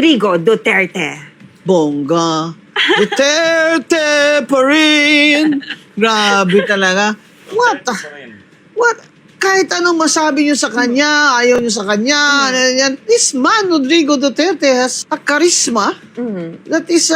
Rodrigo Duterte. Bongga. Duterte pa rin. Grabe talaga. What? Kahit anong masabi nyo sa kanya, ayaw nyo sa kanya, yan. This man, Rodrigo Duterte, has a charisma that is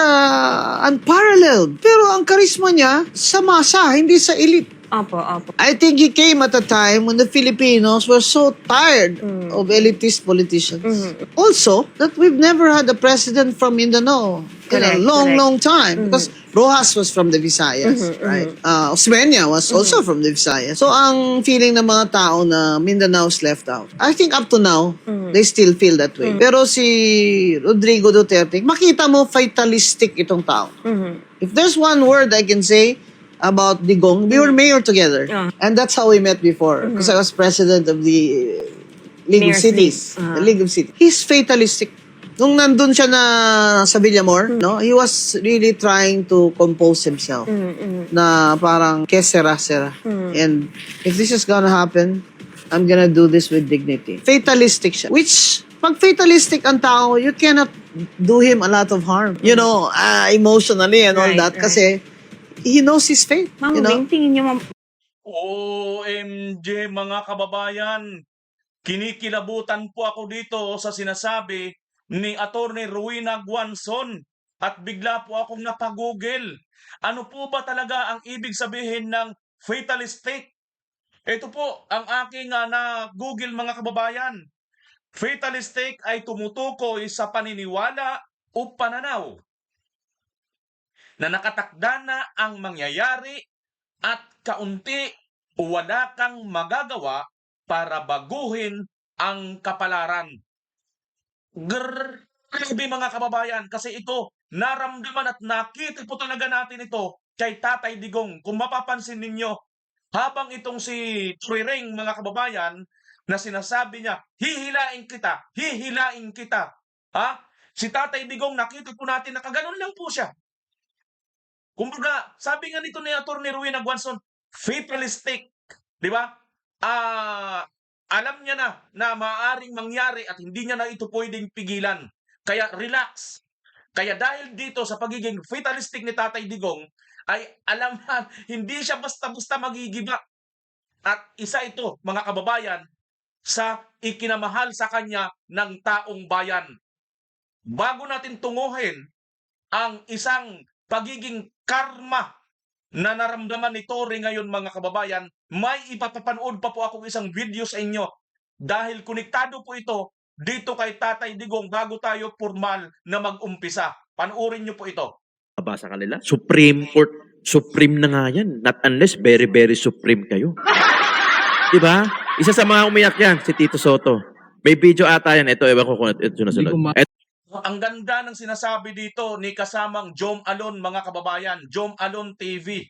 unparalleled. Pero ang charisma niya sa masa, hindi sa elite. Opo, opo. I think he came at a time when the Filipinos were so tired of elitist politicians. Also, that we've never had a president from Mindanao in a long time. Because Rojas was from the Visayas, right? Osmeña was also from the Visayas. So, ang feeling ng mga tao na Mindanao's left out. I think up to now, they still feel that way. Pero si Rodrigo Duterte, makita mo fatalistic itong tao. If there's one word I can say about Digong, we were mayor together. And that's how we met before. Because I was president of the League of Cities. The League of Cities. He's fatalistic. Nung nandun siya na sa Villamor, no, he was really trying to compose himself. Na parang, que sera. And if this is gonna happen, I'm gonna do this with dignity. Fatalistic siya. Which, pag fatalistic ang tao, you cannot do him a lot of harm. You know, emotionally and all that. Kasi, he knows his fate. Ma'am you know? Wing, tingin niyo, ma'am. OMG mga kababayan, kinikilabutan po ako dito sa sinasabi ni Attorney Rowena Guanzon at bigla po akong napagoogle. Ano po ba talaga ang ibig sabihin ng fatalistic? Ito po ang aking na Google mga kababayan. Fatalistic ay tumutukoy sa paniniwala o pananaw na nakatakda na ang mangyayari at kaunti o wala kang magagawa para baguhin ang kapalaran. Grabe mga kababayan, kasi ito, naramdaman at nakita po talaga natin ito kay Tatay Digong. Kung mapapansin ninyo, habang itong si Turireng mga kababayan, na sinasabi niya, hihilain kita. Ha? Si Tatay Digong, nakita po natin na kaganon lang po siya. Kumbaga, sabi nga nito ni Atty. Rowena Guanzon, fatalistic, di ba? Alam niya na maaaring mangyari at hindi niya na ito pwedeng pigilan. Kaya relax. Kaya dahil dito sa pagiging fatalistic ni Tatay Digong, ay alam na hindi siya basta-basta magigiba. At isa ito, mga kababayan, sa ikinamahal sa kanya ng taong bayan. Bago natin tunguhin ang isang pagiging karma na naramdaman ni Tory ngayon mga kababayan, may ipapapanood pa po akong isang video sa inyo dahil konektado po ito dito kay Tatay Digong bago tayo formal na mag-umpisa. Panoorin niyo po ito. Sa kanila, Supreme Court, Supreme na nga yan. Not unless very, very Supreme kayo. Diba? Isa sa mga umiyak yan, si Tito Soto. May video ata yan. Ito, ewan ko kung ito nasunod. Ang ganda ng sinasabi dito ni kasamang Jom Alon mga kababayan, Jom Alon TV.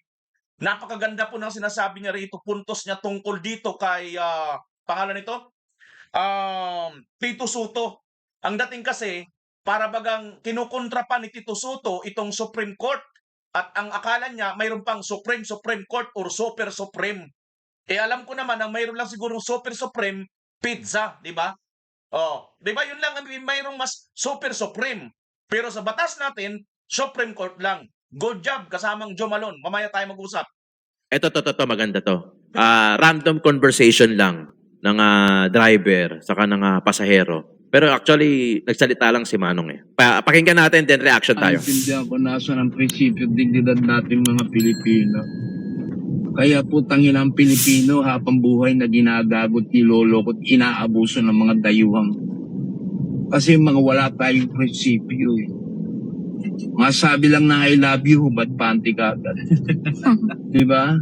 Napakaganda po ng sinasabi niya rito, puntos niya tungkol dito kay, pangalan nito? Tito Soto. Ang dating kasi, para bagang kinukontra pa ni Tito Soto itong Supreme Court. At ang akala niya, mayroon pang Supreme Court or Super Supreme. Alam ko naman, ang mayroon lang siguro Super Supreme, pizza, di ba? Oh, 'di ba 'yun lang ang mayroong mas Super Supreme. Pero sa batas natin, Supreme Court lang. Good job kasamang Jom Alon. Mamaya tayo mag-usap. Ito, maganda to. Random conversation lang ng driver saka ng pasahero. Pero actually, nagsalita lang si Manong eh. Pakinggan natin, then reaction tayo. Naintindihan ko nasa ng prinsipyo dignidad natin mga Pilipino. Kaya po tangin ang Pilipino habang buhay na ginagagot, nilolokot, inaabuso ng mga dayuhang. Kasi mga wala tayong prinsipyo eh. Masabi lang na I love you, ba't panty ka agad? Diba?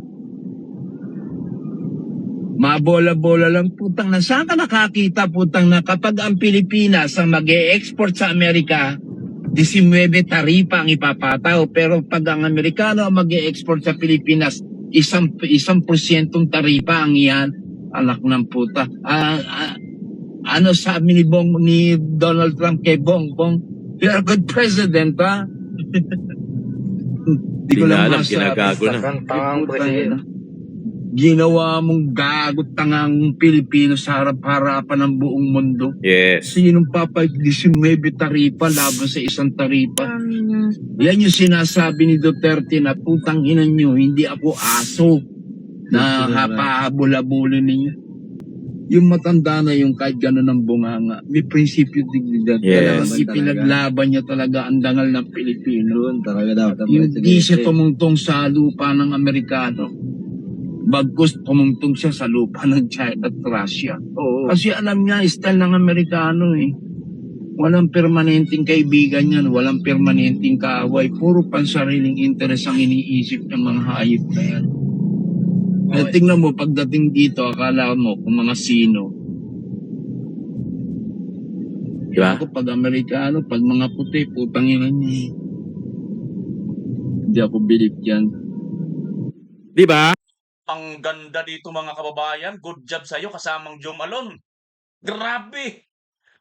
Mabola-bola lang putang na. Saan ka nakakita putang na kapag ang Pilipinas ang mag-e-export sa Amerika, 19 taripa ang ipapataw. Pero pag ang Amerikano ang mag-e-export sa Pilipinas, isang porsyentong taripa ang iyan, anak ng puta. Ano sabi ni Donald Trump kay Bong, you're a good president, ha? Di ko lang alam, ginagago na. Ginawa mong gagot tangang Pilipino sa harap-harapan ng buong mundo. Yes. Sinong papayag 19 taripa laban sa isang taripa? Yan yung sinasabi ni Duterte na putang ina nyo, hindi ako aso na hapahabol-habulin ninyo. Yung matanda na yung kahit gano'n ang bunganga, may prinsipyo dignidad. Yes. Talagang ipinaglaban niya talaga ang dangal ng Pilipino. Talaga daw. Hindi siya tumungtong sa lupa ng Amerikano. Bagkus tumungtong siya sa lupa ng China at Russia. Oo. Kasi alam niya, style ng Amerikano eh. Walang permanenteng kaibigan yan, walang permanenteng kaaway. Puro pansariling interes ang iniisip ng mga hayop na yan. Eh, tingnan mo, pagdating dito, akala mo kung mga sino. Diba? Ako pag Amerikano, pag mga puti, putang ina niya. Hindi ako believe yan. Diba? Ang ganda dito mga kababayan. Good job sa'yo kasamang Joe Malone. Grabe.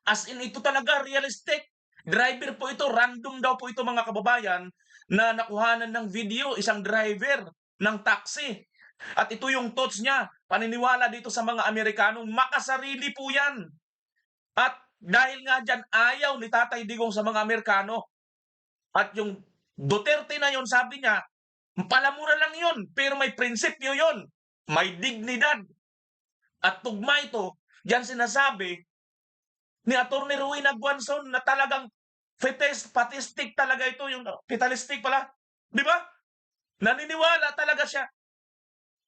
As in, ito talaga realistic. Driver po ito. Random daw po ito mga kababayan na nakuhanan ng video. Isang driver ng taxi. At ito yung thoughts niya. Paniniwala dito sa mga Amerikano. Makasarili po yan. At dahil nga dyan, ayaw ni Tatay Digong sa mga Amerikano. At yung Duterte na yon, sabi niya, palamura lang yon, pero may prinsipyo yon. May dignidad. At tugma ito, diyan sinasabi ni Atty. Rowena Guanzon na talagang patistic talaga ito, yung fatalistic pala. Di ba? Naniniwala talaga siya.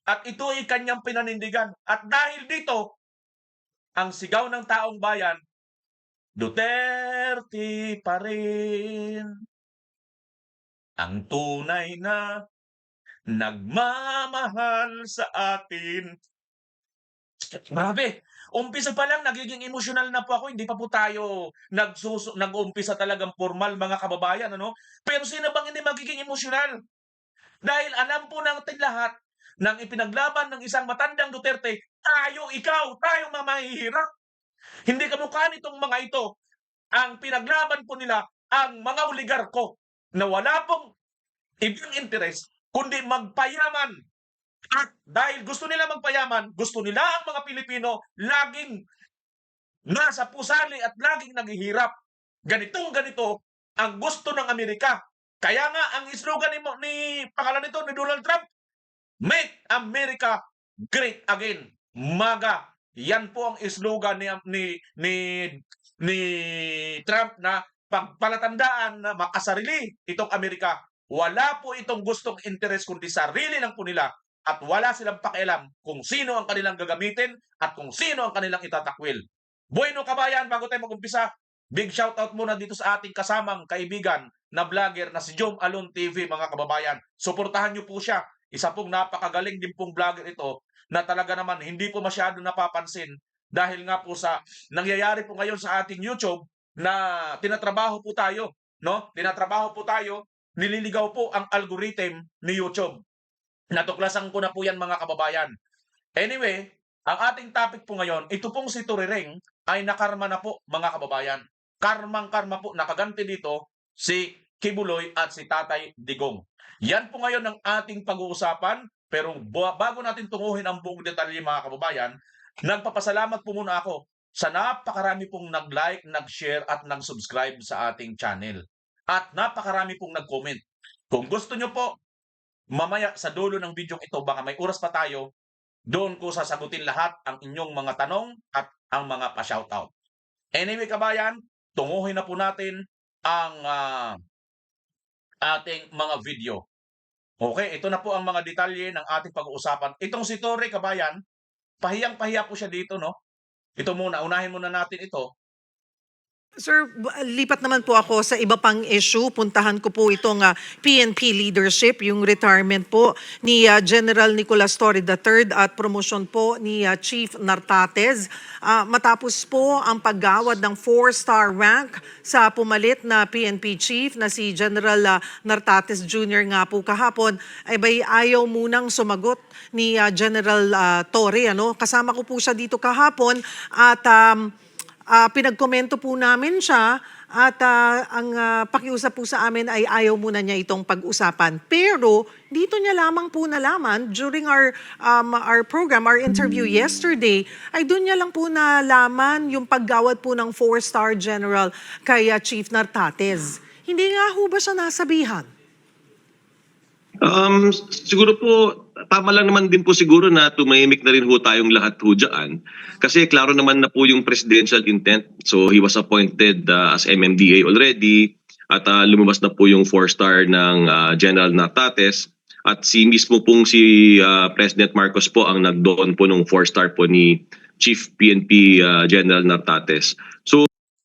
At ito ay kanyang pinanindigan. At dahil dito, ang sigaw ng taong bayan, Duterte pa rin ang tunay na nagmamahal sa atin. Grabe. Umpisa pa lang, nagiging emosyonal na po ako. Hindi pa po tayo nag-umpisa talagang formal, mga kababayan. Ano? Pero sino bang hindi magiging emosyonal? Dahil alam po natin lahat, nang ipinaglaban ng isang matandang Duterte, tayo mga mahihirap. Hindi kamukha nitong mga ito. Ang pinaglaban po nila, ang mga oligarko, na wala pong ibang interes, kundi magpayaman. At dahil gusto nila magpayaman, gusto nila ang mga Pilipino laging nasa pusali at laging naghihirap. Ganito ang gusto ng Amerika. Kaya nga, ang slogan ni pangalan nito ni Donald Trump, Make America Great Again. MAGA. Yan po ang slogan ni Trump na pagpalatandaan na makasarili itong Amerika. Wala po itong gustong interes kundi sarili lang po nila at wala silang pakialam kung sino ang kanilang gagamitin at kung sino ang kanilang itatakwil. Bueno kabayan, bago tayo mag-umpisa, big shoutout muna dito sa ating kasamang kaibigan na vlogger na si Joe Malone TV, mga kababayan. Suportahan niyo po siya. Isa pong napakagaling din pong vlogger ito na talaga naman hindi po masyado napapansin dahil nga po sa nangyayari po ngayon sa ating YouTube na tinatrabaho po tayo, no? Tinatrabaho po tayo, nililigaw po ang algorithm ni YouTube. Natuklasan ko na po yan, mga kababayan. Anyway, ang ating topic po ngayon, ito pong si Turireng ay nakarma na po, mga kababayan. Karmang-karma po, nakaganti dito si Kibuloy at si Tatay Digong. Yan po ngayon ang ating pag-uusapan, pero bago natin tunguhin ang buong detalye, mga kababayan, nagpapasalamat po muna ako sa napakarami pong nag-like, nag-share at nag-subscribe sa ating channel. At napakarami pong nag-comment. Kung gusto nyo po, mamaya sa dulo ng video ito, baka may oras pa tayo, doon ko sasagutin lahat ang inyong mga tanong at ang mga pa-shoutout. Anyway, kabayan, tunguhin na po natin ang ating mga video. Okay, ito na po ang mga detalye ng ating pag-uusapan. Itong si Torre, kabayan, pahiyang-pahiya po siya dito, no? Ito muna, unahin muna natin ito. Sir, lipat naman po ako sa iba pang issue. Puntahan ko po itong PNP leadership, yung retirement po ni General Nicolas Torre III at promotion po ni Chief Nartates. Matapos po ang paggawad ng 4-star rank sa pumalit na PNP chief na si General Nartates Jr. nga po kahapon, ay ayaw munang sumagot ni General Torre. Kasama ko po siya dito kahapon at pinagkomento po namin siya At ang pakiusap po sa amin ay ayaw muna niya itong pag-usapan. Pero dito niya lamang po nalaman during our program, our interview yesterday, ay doon niya lang po nalaman yung paggawad po ng 4-star general kay Chief Nartates. Hindi nga ho ba siya nasabihan? Siguro po, tama lang naman din po siguro na tumahimik na rin ho tayong lahat ho dyan. Kasi klaro naman na po yung presidential intent. So he was appointed as MMDA already. At lumabas na po yung 4-star ng General Nartates. At mismo pong si President Marcos po ang nagdoon po ng 4-star po ni Chief PNP General Nartates.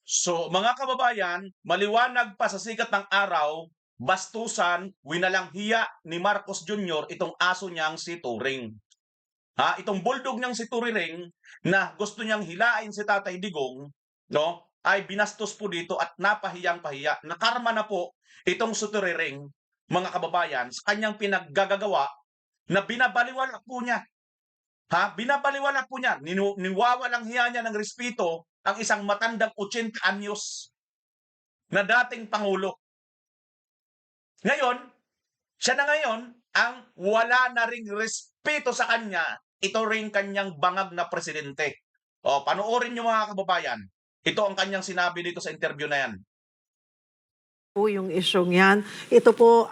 So mga kababayan, maliwanag pa sa sikat ng araw, bastusan, winalang hiya ni Marcos Jr. itong aso niyang si Turing. Itong bulldog niyang si Turing na gusto niyang hilain si Tatay Digong, no, ay binastos po dito at napahiyang-pahiya. Nakarma na po itong si Turing, mga kababayan, sa kanyang pinaggagawa na binabaliwala po niya. Binabaliwala po niya, niwawalang hiya niya ng respeto ang isang matandang 80 anyos na dating Pangulo. Ngayon, siya na ngayon ang wala na ring respeto sa kanya, ito ring kanyang bangag na presidente. Panoorin niyo mga kababayan, ito ang kanyang sinabi dito sa interview na yan. Po yung isyong yan. Ito po,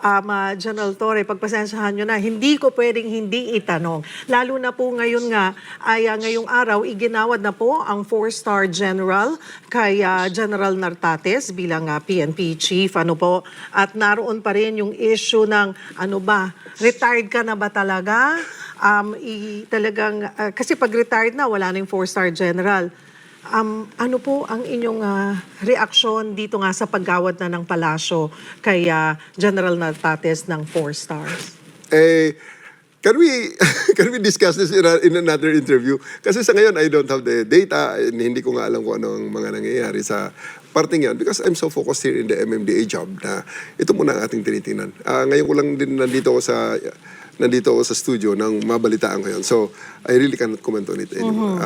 General Torre, pagpasensyahan nyo na, hindi ko pwedeng hindi itanong. Lalo na po ngayon nga, ay ngayong araw, iginawad na po ang 4-star general kay General Nartates bilang PNP chief. At naroon pa rin yung issue ng, retired ka na ba talaga? Kasi pag retired na, wala na yung 4-star general. Ano po ang inyong reaksyon dito nga sa paggawad na ng palasyo kay General Nartates ng 4 stars? Can we discuss this in another interview? Kasi sa ngayon, I don't have the data and hindi ko nga alam kung ano ang mga nangyayari sa parting yan because I'm so focused here in the MMDA job na ito muna ang ating tinitingnan. Ngayon ko lang din nandito ako sa studio nang mabalitaan ko yun. So, I really cannot comment on it anymore.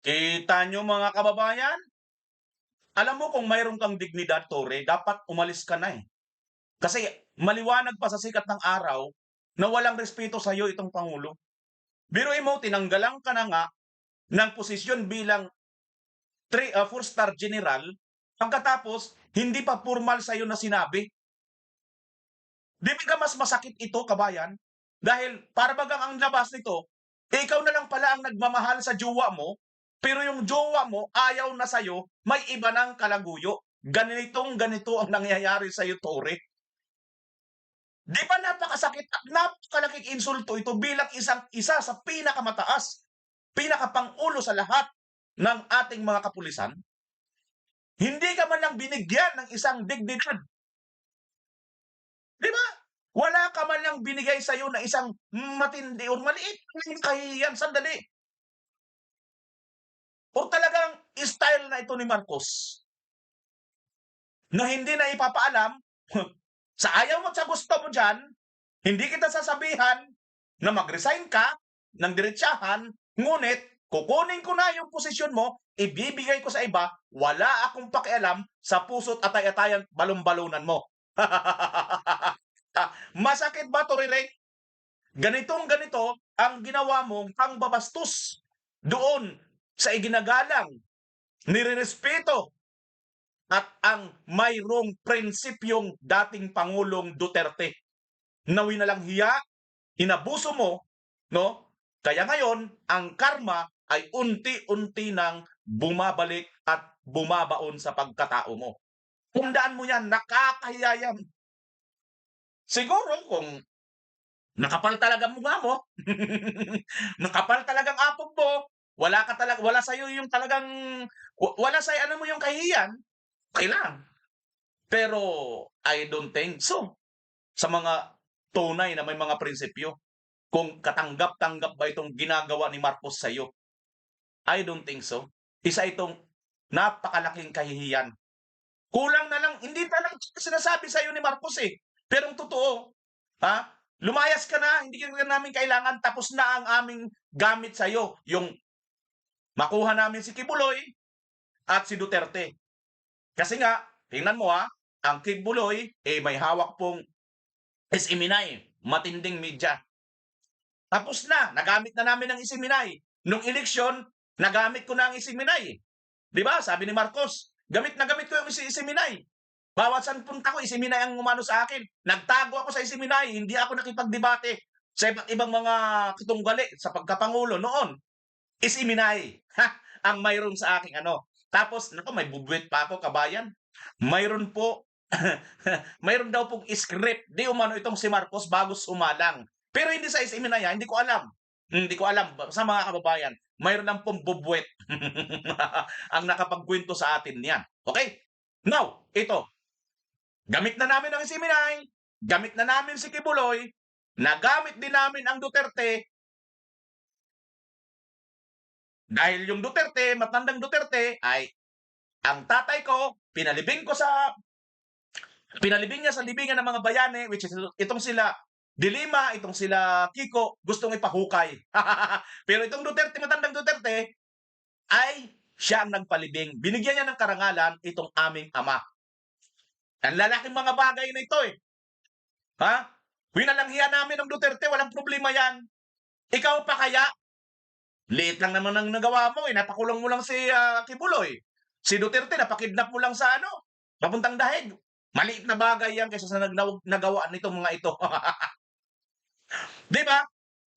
Kita nyo mga kababayan? Alam mo kung mayroon kang dignidad, Tore, dapat umalis ka na eh. Kasi maliwanag pa sa sikat ng araw na walang respeto sa iyo itong Pangulo. Biruin mo, tinanggalan ka na nga ng posisyon bilang 4-star general, pagkatapos hindi pa formal sa iyo na sinabi. Di ba mas masakit ito, kabayan? Dahil para bagang ang labas nito, ikaw na lang pala ang nagmamahal sa jowa mo, pero yung jowa mo ayaw na sa'yo, may iba ng kalaguyo. Ganito ang nangyayari sa'yo, Tore. Di ba napakasakit at napakalaking insulto ito bilang isa sa pinakamataas, pinakapangulo sa lahat ng ating mga kapulisan? Hindi ka man lang binigyan ng isang dignidad. Di ba? Wala ka man lang binigay sa'yo na isang matindi o maliit ng kahihiyan. Sandali. O talagang style na ito ni Marcos na hindi na ipapaalam sa ayaw mo at sa gusto mo dyan, hindi kita sasabihan na mag-resign ka ng diretsahan, ngunit kukunin ko na yung posisyon mo, ibibigay ko sa iba, wala akong pakialam sa puso't atay-atayan balon-balunan mo. Masakit ba, Torirek? Ganito ang ginawa mong pangbabastos doon sa iginagalang, nirerespeto at ang mayroong prinsipyong dating Pangulong Duterte. Nawi na lang hiya, inabuso mo, no? Kaya ngayon, ang karma ay unti-unti nang bumabalik at bumabaon sa pagkatao mo. Tandaan mo yan, nakakahiya yan. Siguro kung nakapal talaga mukha mo, nakapal talagang apog mo, wala sa iyo yung talagang wala sa mo yung kahihiyan, kailan. Pero I don't think so. Sa mga tunay na may mga prinsipyo, kung katanggap-tanggap ba itong ginagawa ni Marcos sa iyo, I don't think so. Isa itong napakalaking kahihiyan. Kulang na lang, hindi na lang sinasabi sa iyo ni Marcos eh. Pero ang totoo, lumayas ka na, hindi ka namin kailangan, tapos na ang aming gamit sa iyo, yung makuha namin si Kibuloy at si Duterte. Kasi nga, tingnan mo ang Kibuloy, may hawak pong SMNI, matinding media. Tapos na, nagamit na namin ang Isiminay. Nung eleksyon, nagamit ko na ang Isiminay. Di ba? Sabi ni Marcos, gamit na gamit ko yung Isiminay. Bawat saan punta ko, Isiminay ang umano sa akin. Nagtago ako sa Isiminay, hindi ako nakipagdebate sa iba't ibang mga katunggali sa pagkapangulo noon. Isiminay, ang mayroon sa aking ano. Tapos, naku, may bubwit pa ako, kabayan. Mayroon po, mayroon daw pong script. Di umano itong si Marcos bago sumalang. Pero hindi sa Isiminay, hindi ko alam. Hindi ko alam sa mga kababayan. Mayroon lang pong bubwit ang nakapagkwento sa atin niyan. Okay? Now, ito. Gamit na namin ang Isiminay. Gamit na namin si Kibuloy. Nagamit din namin ang Duterte. Dahil yung Duterte, matandang Duterte, ay ang tatay ko, pinalibing niya sa libingan ng mga bayani, which is itong sila Dilima, itong sila Kiko, gustong ipahukay. Pero itong Duterte, matandang Duterte, ay siya ang nagpalibing. Binigyan niya ng karangalan itong aming ama. Ang lalaking mga bagay na ito Winalanghiyan namin ng Duterte, walang problema yan. Ikaw pa kaya? Liit lang naman ang nagawa mo napakulong mo lang si Kibuloy. Si Duterte, napakidnap mo lang sa papuntang dahig. Maliit na bagay yan kaysa sa nagawa nitong mga ito. Di ba?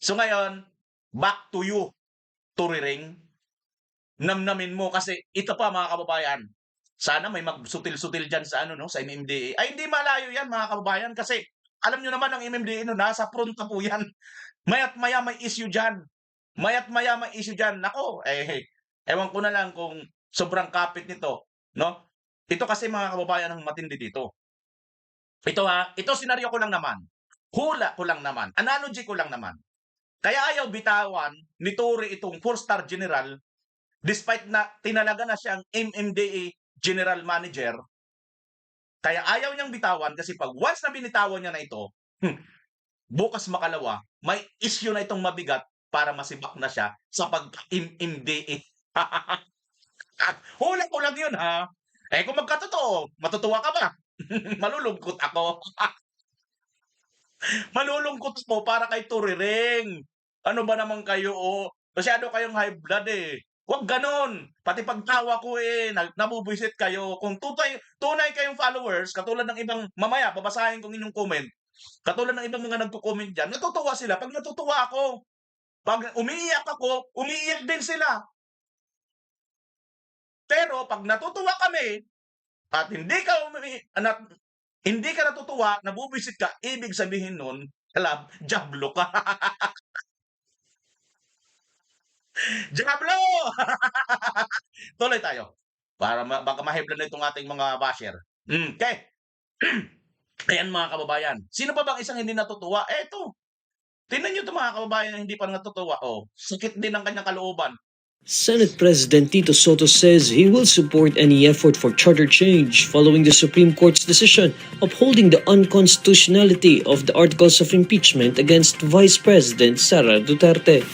So ngayon, back to you, Turiring. Namnamin mo kasi ito pa mga kababayan. Sana may magsutil-sutil dyan sa sa MMDA. Ay, hindi malayo yan mga kababayan kasi alam nyo naman ang MMDA nasa front na po yan. Mayat maya may issue dyan. Mayat maya may issue dyan. Nako, ewan ko na lang kung sobrang kapit nito. No? Ito kasi mga kababayan ang matindi dito. Ito senaryo ko lang naman. Hula ko lang naman. Analogy ko lang naman. Kaya ayaw bitawan ni Tory itong 4-star general despite na tinalaga na siyang MMDA general manager. Kaya ayaw niyang bitawan kasi pag once na binitawan niya na ito, bukas makalawa, may issue na itong mabigat para masibak na siya sa pag-MMDA. Hula ko lang yun kung magkatotoo, matutuwa ka ba? Malulungkot ako. Malulungkot po para kay Turiring. Ano ba naman kayo masyado kayong high blood Huwag ganon. Pati pagtawa ko nabubuisit kayo. Kung tunay kayong followers, katulad ng ibang, mamaya, babasahin kong inyong comment. Katulad ng ibang mga nagko-comment dyan, natutuwa sila. Pag natutuwa ako, pag umiiyak ako, umiiyak din sila. Pero pag natutuwa kami, at hindi ka natutuwa, nabubisit ka, ibig sabihin nun, jablo ka. Jablo! Tuloy tayo. Para baka mahiblan na itong ating mga basher. Okay. Ayan mga kababayan. Sino pa bang isang hindi natutuwa? Eto. Tingnan nyo ito mga kababayan na hindi pa natutuwa. Sakit din ang kanyang kalooban. Senate President Tito Soto says he will support any effort for charter change following the Supreme Court's decision upholding the unconstitutionality of the articles of impeachment against Vice President Sara Duterte.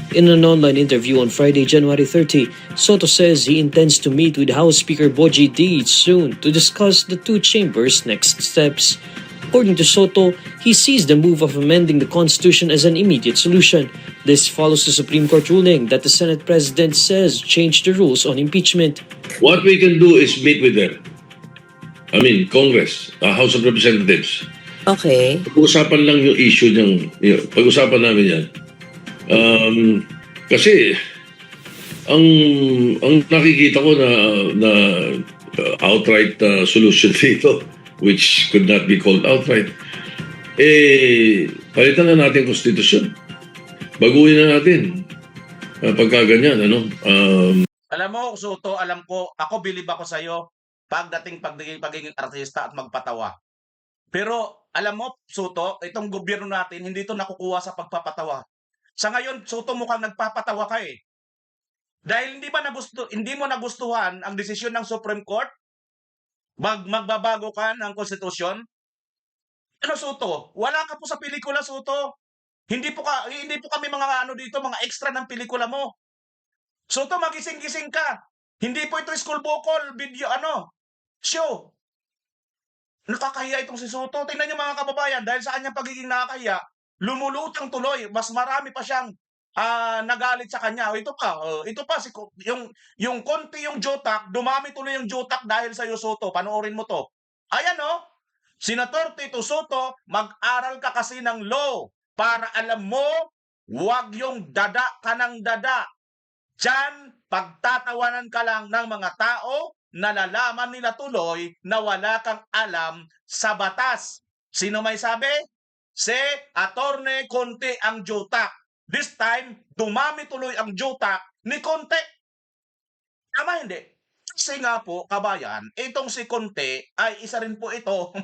In an online interview on Friday, January 30, Soto says he intends to meet with House Speaker Boji Deeds soon to discuss the two chambers' next steps. According to Soto, he sees the move of amending the Constitution as an immediate solution. This follows the Supreme Court ruling that the Senate President says changed the rules on impeachment. What we can do is meet with them. Congress, House of Representatives. Okay. Pag-usapan lang yung issue pag-usapan namin yan. Kasi ang nakikita ko na outright solution dito, which could not be called outright, palitan na natin konstitusyon. Baguhin na natin. Pagka ganyan, Alam mo, Soto, alam ko, ako bilib ako sa'yo pagdating pagiging artista at magpatawa. Pero, alam mo, Soto, itong gobyerno natin, hindi ito nakukuha sa pagpapatawa. Sa ngayon, Soto, mukhang nagpapatawa ka Dahil hindi mo nagustuhan ang desisyon ng Supreme Court? Magbabago ka ng konstitusyon? Soto? Wala ka po sa pelikula, Soto. Hindi po kami mga dito, mga extra ng pelikula mo. Soto, magising-gising ka. Hindi po ito school vocal video, Show. Nakakahiya itong si Soto. Tingnan niyo mga kababayan, dahil sa kanyang pagiging nakakahiya, lumulutang tuloy. Mas marami pa siyang nagalit sa kanya. Ito pa yung konti yung jotak, dumami tuloy yung jotak dahil sa Soto. Panoorin mo to. Ayan oh. Senator Tito Soto, mag-aral ka kasi ng law para alam mo, wag yung dada ka ng dada. Diyan, pagtatawanan ka lang ng mga tao, nalalaman nila tuloy na wala kang alam sa batas. Sino may sabi? Si Attorney Conte ang jotak. This time, dumami tuloy ang jotak ni Conte. Tama hindi? Kasi nga po, kabayan, itong si Conte ay isa rin po ito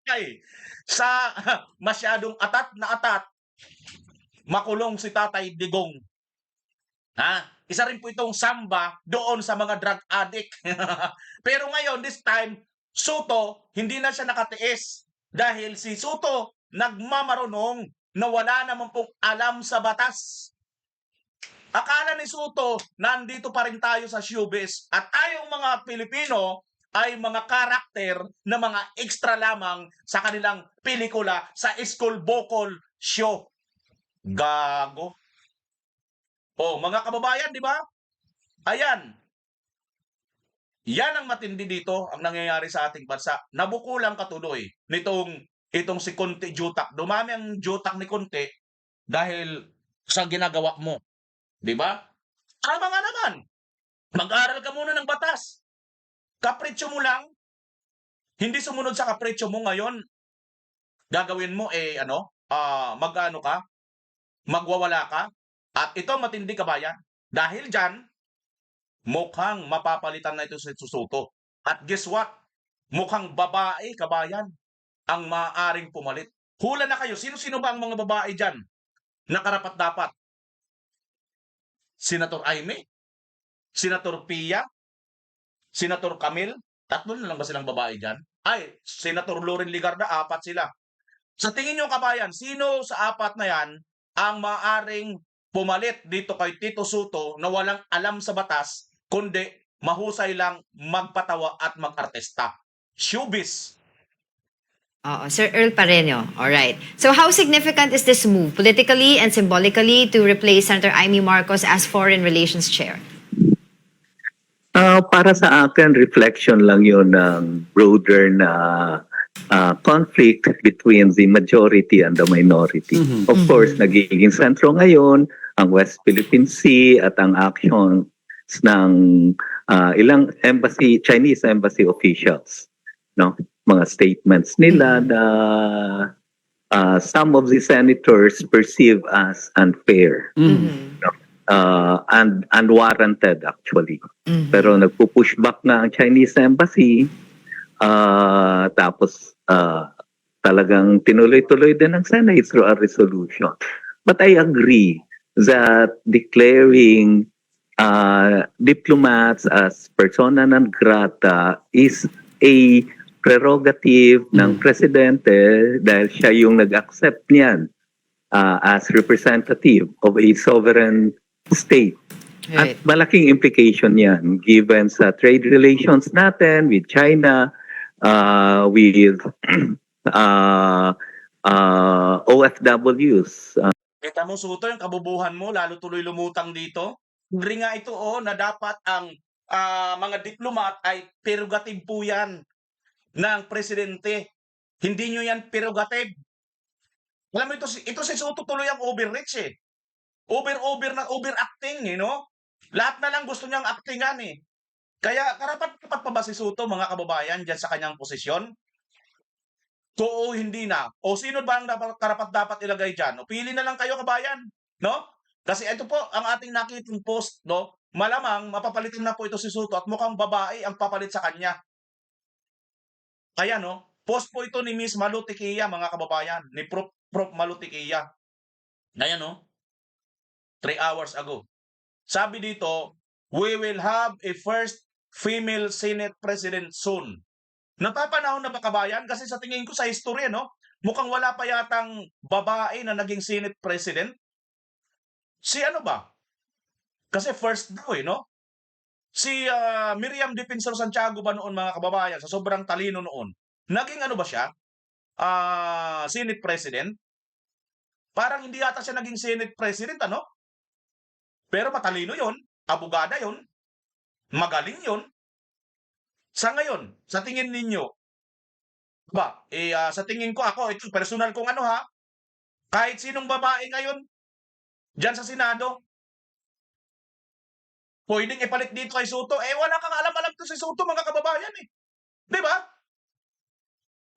ay sa masyadong atat na atat, makulong si Tatay Digong. Isa rin po itong samba doon sa mga drug addict. Pero ngayon, this time, Soto, hindi na siya nakatiis. Dahil si Soto, nagmamarunong na wala naman pong alam sa batas. Akala ni Soto, nandito pa rin tayo sa showbiz. At tayong mga Pilipino ay mga karakter na mga extra lamang sa kanilang pelikula sa school vocal show. Gago. Mga kababayan, di ba? Ayan. Yan ang matindi dito, ang nangyayari sa ating bansa. Nabukulang katuloy itong si Conte Jutak. Dumami ang Jutak ni Conte dahil sa ginagawa mo. Di ba? Tama nga naman. Mag-aral ka muna ng batas. Kapritsyo mo lang. Hindi sumunod sa kapritsyo mo ngayon. Gagawin mo mag-ano ka? Magwawala ka? At ito matindi kabayan. Dahil dyan, mukhang mapapalitan na ito si Soto. At guess what? Mukhang babae kabayan ang maaaring pumalit. Hula na kayo. Sino-sino ba ang mga babae dyan na karapat-dapat? Senator Aimee? Senator Pia? Senator Camille? 3 na lang ba silang babae dyan? Senator Loren Ligarda, 4 sila. Sa tingin nyo kabayan, sino sa 4 na yan ang maaaring pumalit dito kay Tito Soto na walang alam sa batas, kundi mahusay lang magpatawa at mag-artista? Showbiz. Sir Earl Pareño. All right. So how significant is this move politically and symbolically to replace Senator Amy Marcos as Foreign Relations Chair? Para sa akin, reflection lang yun ng broader na conflict between the majority and the minority. Of course, nagiging sentro ngayon ang West Philippine Sea at ang actions ng ilang Chinese embassy officials. No? Mga statements nila na some of the senators perceive as unfair. And unwarranted actually. Pero nagpo-push back na ang Chinese embassy, tapos talagang tinuloy-tuloy din ng Senate through a resolution. But I agree that declaring diplomats as persona non grata is a prerogative ng presidente dahil siya yung nag-accept niyan as representative of a sovereign state. Right. At malaking implication yan given sa trade relations natin with China, with OFWs. Kita mo, Soto, yung kabubuhan mo, lalo tuloy lumutang dito. Hindi nga ito, na dapat ang mga diplomat ay prerogative po yan ng presidente. Hindi nyo yan prerogative. Alam mo, ito si Soto tuloy ang overreach eh. Overacting, Lahat na lang gusto niyang actingan eh. Kaya karapat-dapat pa ba si Soto, mga kababayan, dyan sa kanyang posisyon? Oo, hindi na. O sino ba ang karapat-dapat ilagay dyan? O pili na lang kayo, kabayan. No? Kasi ito po, ang ating nakitang post, malamang mapapalitin na po ito si Soto at mukhang babae ang papalit sa kanya. Kaya, post po ito ni Miss Malu Tiquia, mga kababayan, ni Prof. Malu Tiquia. Ayan, 3 hours ago. Sabi dito, we will have a first female Senate President soon. Napapanahon na ba kabayan? Kasi sa tingin ko sa history, mukhang wala pa yatang babae na naging Senate President. Si ano ba? Kasi first daw, si Miriam Defensor Santiago ba noon, mga kababayan, sa sobrang talino noon, naging ano ba siya? Senate President? Parang hindi yata siya naging Senate President, ano? Pero matalino yon, abogada yon, magaling yon. Sa ngayon, sa tingin ninyo, sa tingin ko ako, ito personal kong ano ha, kahit sinong babae ngayon, dyan sa Senado, pwedeng ipalit dito kay Soto. Wala kang alam-alam to si Soto, mga kababayan eh. Di ba?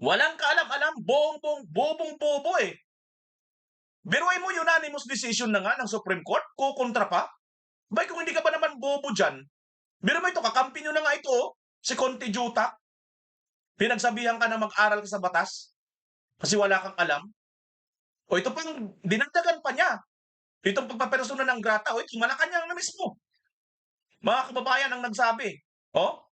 Walang kaalam-alam, bobong-bobo eh. Biruin mo, unanimous decision na nga ng Supreme Court, kukontra pa. Bay, kung hindi ka ba naman bobo dyan, biro mo ito, kakampi nyo na nga ito, oh, si Conti Juta. Pinagsabihan ka na mag-aral ka sa batas kasi wala kang alam. O ito pang dinagdagan pa niya. Itong pagpapersona ng Grata, o ito Malacanang na mismo. Mga kababayan ang nagsabi. Oh,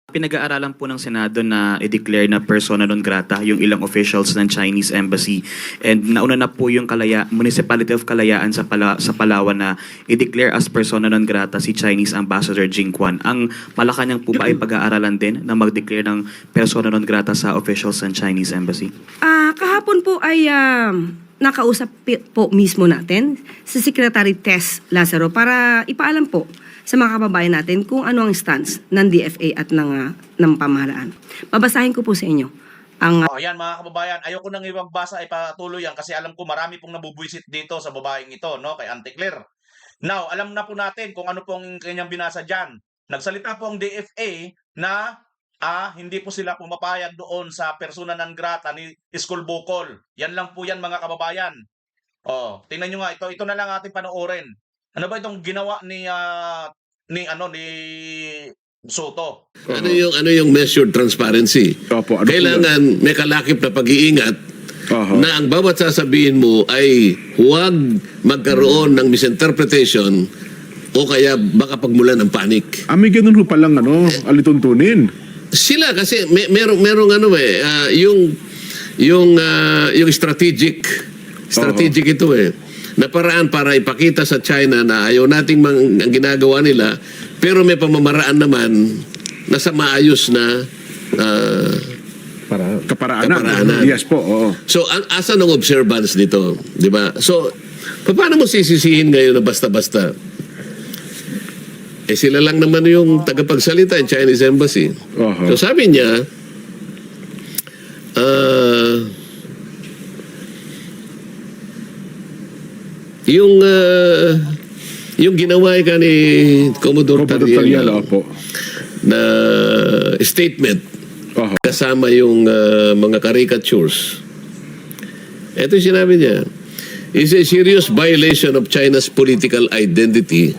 Pinag-aaralan po ng Senado na i-declare na persona non grata yung ilang officials ng Chinese Embassy. And nauna na po yung Municipality of Kalayaan sa Palawan na i-declare as persona non grata si Chinese Ambassador Jing Quan. Ang Malacanang po ba ay pag-aaralan din na mag-declare ng persona non grata sa officials ng Chinese Embassy? Kahapon po ay nakausap po mismo natin si Secretary Tess Lazaro para ipaalam po sa mga kababayan natin kung ano ang stance ng DFA at ng pamahalaan. Babasahin ko po sa inyo ang yan mga kababayan, ayoko nang ipagbasa, ipatuloy yan kasi alam ko marami pong nabubwisit dito sa babaeng ito, no, kay Auntie Claire. Now, alam na po natin kung ano pong kanyang binasa dyan. Nagsalita po ang DFA na hindi po sila pumapayag doon sa persona non grata ni Iskul Bocol. Yan lang po yan, mga kababayan. Tingnan nyo nga, ito na lang ating panoorin. Ano ba itong ginawa ni Soto? Ano yung measured transparency? Opo, Kailangan may kalakip na pag-iingat na ang bawat sasabihin mo ay huwag magkaroon ng misinterpretation o kaya baka pagmulan ng panic. May ganun ho palang alituntunin. Sila kasi merong yung strategic ito eh. Na paraan para ipakita sa China na ayaw nating ang ginagawa nila, pero may pamamaraan naman na sa maayos na Kaparaanan. Yes po, oo. So, asa ng observance nito? Di ba? So, paano mo sisisihin ngayon na basta-basta? Sila lang naman yung tagapagsalita ng Chinese Embassy. So, sabi niya, yung ginawa ka ni Commodore Tariela na statement kasama yung mga caricatures. Ito yung sinabi niya, is a serious violation of China's political identity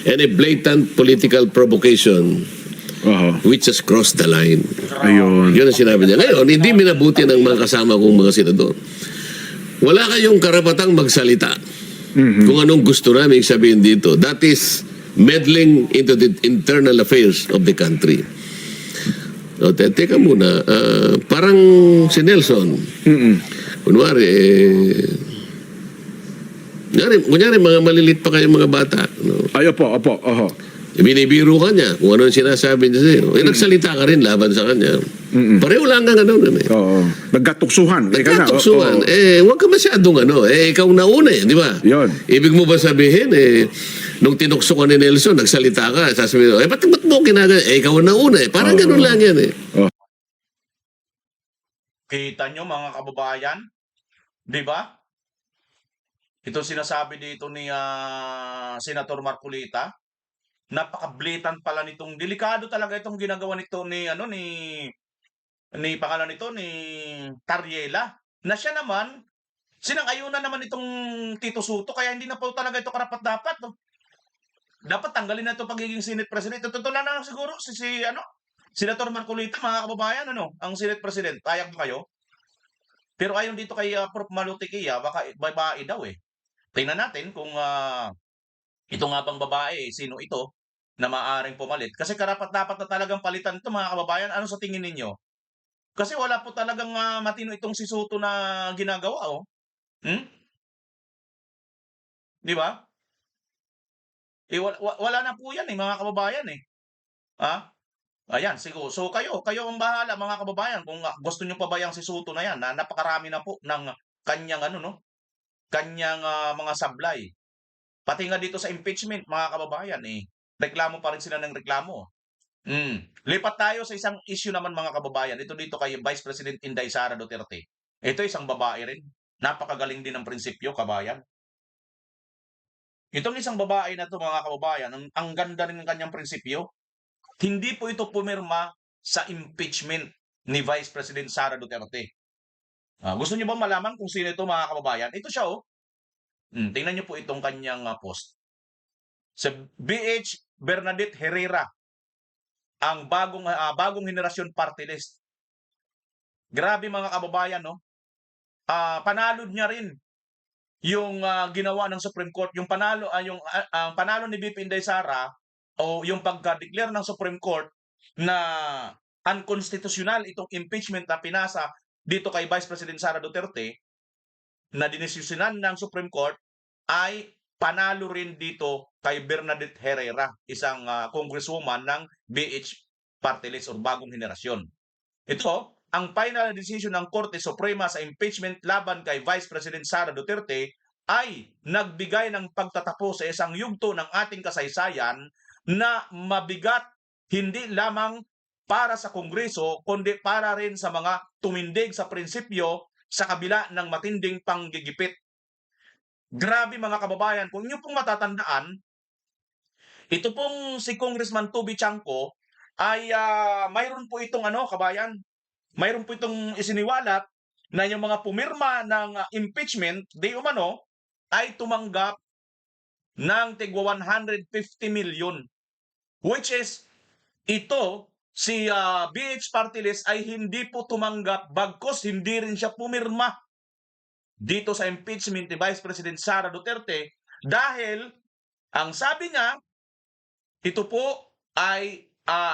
and a blatant political provocation which has crossed the line. Ayun. Yun ang sinabi niya. Ngayon, hindi minabuti ng mga kasama kong mga senador. Wala kayong karapatang magsalita kung anong gusto namin sabihin dito. That is meddling into the internal affairs of the country. O, teka muna. Parang si Nelson. Kunyari, mga malilit pa kayong mga bata. No? Ay, opo. Binibiro ka niya kung ano yung sinasabi niya sa'yo. Nagsalita ka rin laban sa kanya. Pareho lang kang Oo. Nagkatuksuhan. Nagkatuksuhan. Huwag ka masyadong ikaw na una di ba? Yun. Ibig mo ba sabihin, nung tinukso ka ni Nelson, nagsalita ka, sasabihin, ba't mo ginagawa? Ikaw na una Parang ganun lang yan Kita nyo, mga kababayan? Di ba? Ito sinasabi dito ni Senator Marcolita. Napaka-blatant pala nitong, delikado talaga itong ginagawa nito ni pangalan nito ni Tariela, na siya naman sinang-ayunan naman itong Tito Soto, kaya hindi na po talaga ito karapat-dapat, no? Dapat tanggalin na ito pagiging Senate President. Totoo lang siguro si Senator Marcolita, mga kababayan, ang Senate President, payag ba kayo? Pero ayon dito kay Prof. Malutikia, baka babae daw Tingnan natin kung ito nga bang babae, sino ito na maaaring pumalit. Kasi karapat-dapat na talagang palitan ito, mga kababayan. Ano sa tingin ninyo? Kasi wala po talagang matino itong si Soto na ginagawa, Di ba? Wala na po yan mga kababayan eh. Ha? Ayan, siguro. So kayo ang bahala mga kababayan kung gusto niyo pa ba yang si Soto na yan na napakarami na po ng kanyang kanyang mga sablay. Pati nga dito sa impeachment mga kababayan reklamo pa rin sila ng reklamo. Lipat tayo sa isang issue naman mga kababayan. Ito dito kay Vice President Inday Sara Duterte. Ito isang babae rin. Napakagaling din ng prinsipyo, kabayan. Itong isang babae na to mga kababayan, ang ganda rin ng kanyang prinsipyo. Hindi po ito pumirma sa impeachment ni Vice President Sara Duterte. Gusto niyo ba malaman kung sino ito mga kababayan? Ito siya tingnan niyo po itong kanyang post. Sa BH Bernadette Herrera, ang bagong henerasyon party list. Grabe mga kababayan, no? Panalo niya rin yung ginawa ng Supreme Court, yung panalo panalo ni BP Inday Sara o yung pagka-declare ng Supreme Court na unconstitutional itong impeachment na pinasa dito kay Vice President Sara Duterte na dinesisyonan ng Supreme Court ay panalo rin dito kay Bernadette Herrera, isang congresswoman ng BH Party List o bagong henerasyon. Ito, ang final decision ng Korte Suprema sa impeachment laban kay Vice President Sara Duterte ay nagbigay ng pagtatapos sa isang yugto ng ating kasaysayan na mabigat hindi lamang para sa Kongreso kundi para rin sa mga tumindig sa prinsipyo sa kabila ng matinding panggigipit. Grabe mga kababayan, kung inyo pong matatandaan, ito pong si Congressman Toby Chanco ay mayroon po itong kabayan, mayroon po itong isiniwalat na yung mga pumirma ng impeachment, di umano, ay tumanggap ng tigwa 150 million. Which is, ito, si BH Party List ay hindi po tumanggap bagkos hindi rin siya pumirma dito sa impeachment ni Vice President Sara Duterte dahil ang sabi niya, ito po ay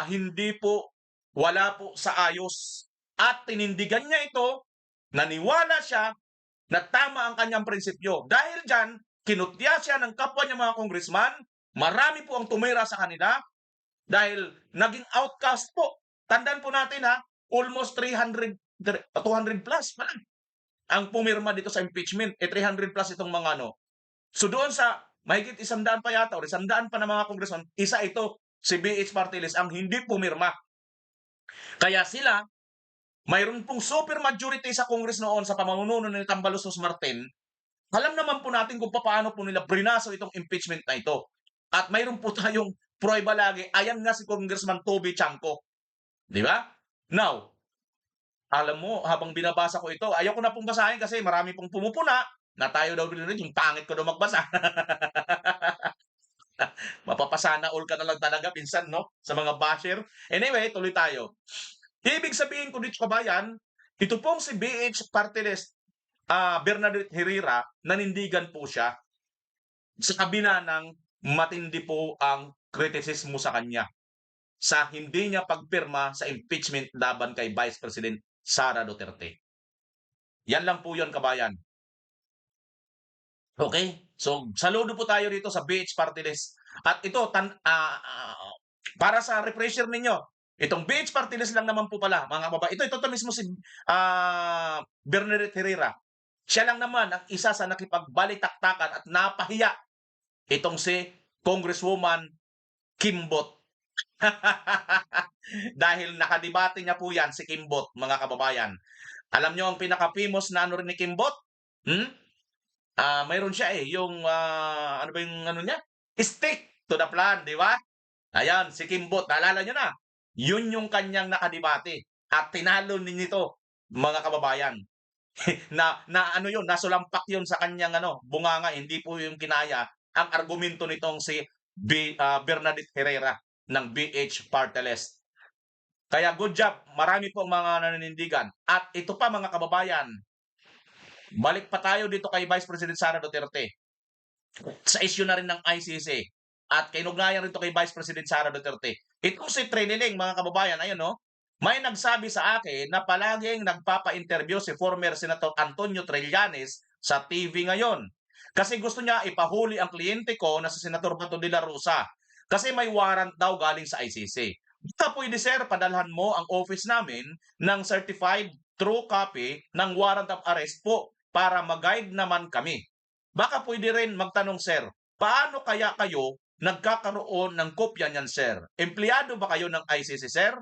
hindi po, wala po sa ayos. At tinindigan niya ito, naniwala siya na tama ang kanyang prinsipyo. Dahil dyan, kinutya siya ng kapwa niya mga congressman, marami po ang tumira sa kanila dahil naging outcast po. Tandaan po natin almost 200 plus pa lang ang pumirma dito sa impeachment. 300 plus itong mga So doon sa mahigit 100 pa yata o 100 pa na mga congressman, isa ito, si BH Party List ang hindi pumirma. Kaya sila, mayroon pong super majority sa Congress noon sa pamumuno ni Tambaloslos Martin. Alam naman po natin kung paano po nila brinaso itong impeachment na ito. At mayroon po tayong prueba lagi. Ayan nga si Congressman Toby Chanco. Di ba? Now, alam mo, habang binabasa ko ito, ayaw ko na pong basahin kasi marami pong pumupuna na tayo daw rin yung pangit ko daw magbasa. Mapapasana all ka na lang talaga minsan, no? Sa mga basher. Anyway, tuloy tayo. Ibig sabihin ko dito kabayan, ito pong si BH Party List, Bernadette Herrera, nanindigan po siya sa kabila ng matindi po ang kritisismo sa kanya sa hindi niya pagpirma sa impeachment laban kay Vice President Sara Duterte. Yan lang po yun kabayan. Okay? So, saludo po tayo dito sa BH Party List. At ito, para sa refresher ninyo, itong BH Party List lang naman po pala, mga kababayan. Ito mismo si Bernadette Herrera. Siya lang naman ang isa sa nakipagbalitaktakan at napahiya itong si Congresswoman Kimbot. Dahil nakadebate niya po yan si Kimbot, mga kababayan. Alam nyo ang pinaka-famous na rin ni Kimbot? Mayroon siya yung ano ba yung niya? Stick to the plan, di ba? Ayan, si Kimbot, naalala nyo na? Yun yung kanyang nakadebate. At tinalo nito, mga kababayan. Nasulampak yun sa kanyang bunganga, hindi po yung kinaya ang argumento nitong si Bernadette Herrera ng BH Party List. Kaya good job, marami pong mga nananindigan. At ito pa mga kababayan, balik pa tayo dito kay Vice President Sara Duterte. Sa issue na rin ng ICC. At kinugnayan rin ito kay Vice President Sara Duterte. Ito si Triniling, mga kababayan, ayun may nagsabi sa akin na palaging nagpapa-interview si former Senator Antonio Trillanes sa TV ngayon. Kasi gusto niya ipahuli ang kliyente ko na si Senator Bato de la Rosa. Kasi may warrant daw galing sa ICC. Baka pwede sir, padalhan mo ang office namin ng certified true copy ng warrant of arrest po para mag-guide naman kami. Baka pwede rin magtanong sir, paano kaya kayo nagkakaroon ng kopya niyan sir? Empleyado ba kayo ng ICC sir?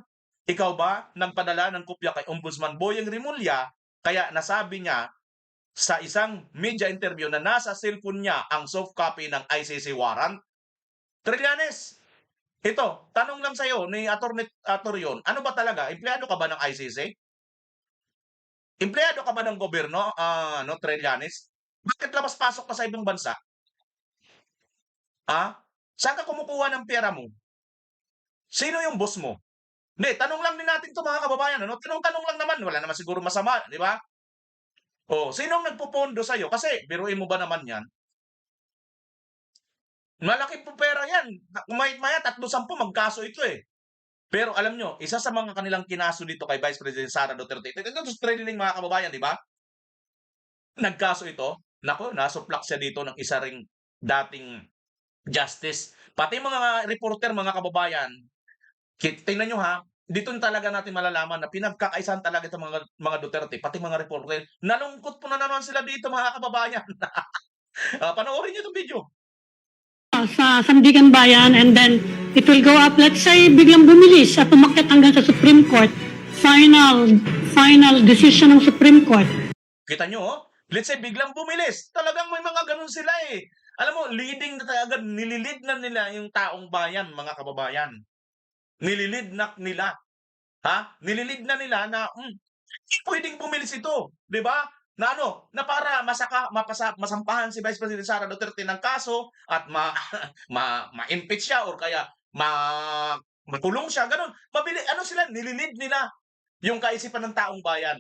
Ikaw ba nagpadala ng kopya kay Ombudsman Boyeng Rimulya kaya nasabi niya sa isang media interview na nasa cellphone niya ang soft copy ng ICC warrant? Trillanes, ito, tanong lang sa'yo ni Atty. Torion, ano ba talaga? Empleyado ka ba ng ICC? Empleyado ka ba ng gobyerno, Trillanes? Bakit labas-pasok ka sa ibang bansa? Saan ka kumukuha ng pera mo? Sino yung boss mo? Hindi, tanong lang din natin ito mga kababayan. Tanong lang naman. Wala naman siguro masama, di ba? Sinong nagpupondo sa'yo? Kasi, biruin mo ba naman yan? Malaki po pera yan. Maya, 3-10 magkaso ito eh. Pero alam nyo, isa sa mga kanilang kinaso dito kay Vice President Sara Duterte, ito trailing mga kababayan, di ba? Nagkaso ito, nako, nasuplak siya dito ng isa ring dating justice. Pati mga reporter, mga kababayan, tingnan nyo ha, dito talaga natin malalaman na pinagkakaisahan talaga itong mga Duterte, pati mga reporter. Nalungkot po na naman sila dito mga kababayan. Panoorin nyo itong video. Sa Sandigan Bayan, and then it will go up, let's say, biglang bumilis at umakyat hanggang sa Supreme Court. Final decision ng Supreme Court. Kita nyo, let's say biglang bumilis. Talagang may mga ganun sila eh. Alam mo, leading na talaga, nililid na nila yung taong bayan, mga kababayan. Nililid na nila. Nililid na nila na, pwedeng bumilis ito. Di ba? Na para masampahan si Vice President Sara Duterte ng kaso at ma-impeach siya or kaya makulong siya, ganun. Sila, nililid nila yung kaisipan ng taong bayan.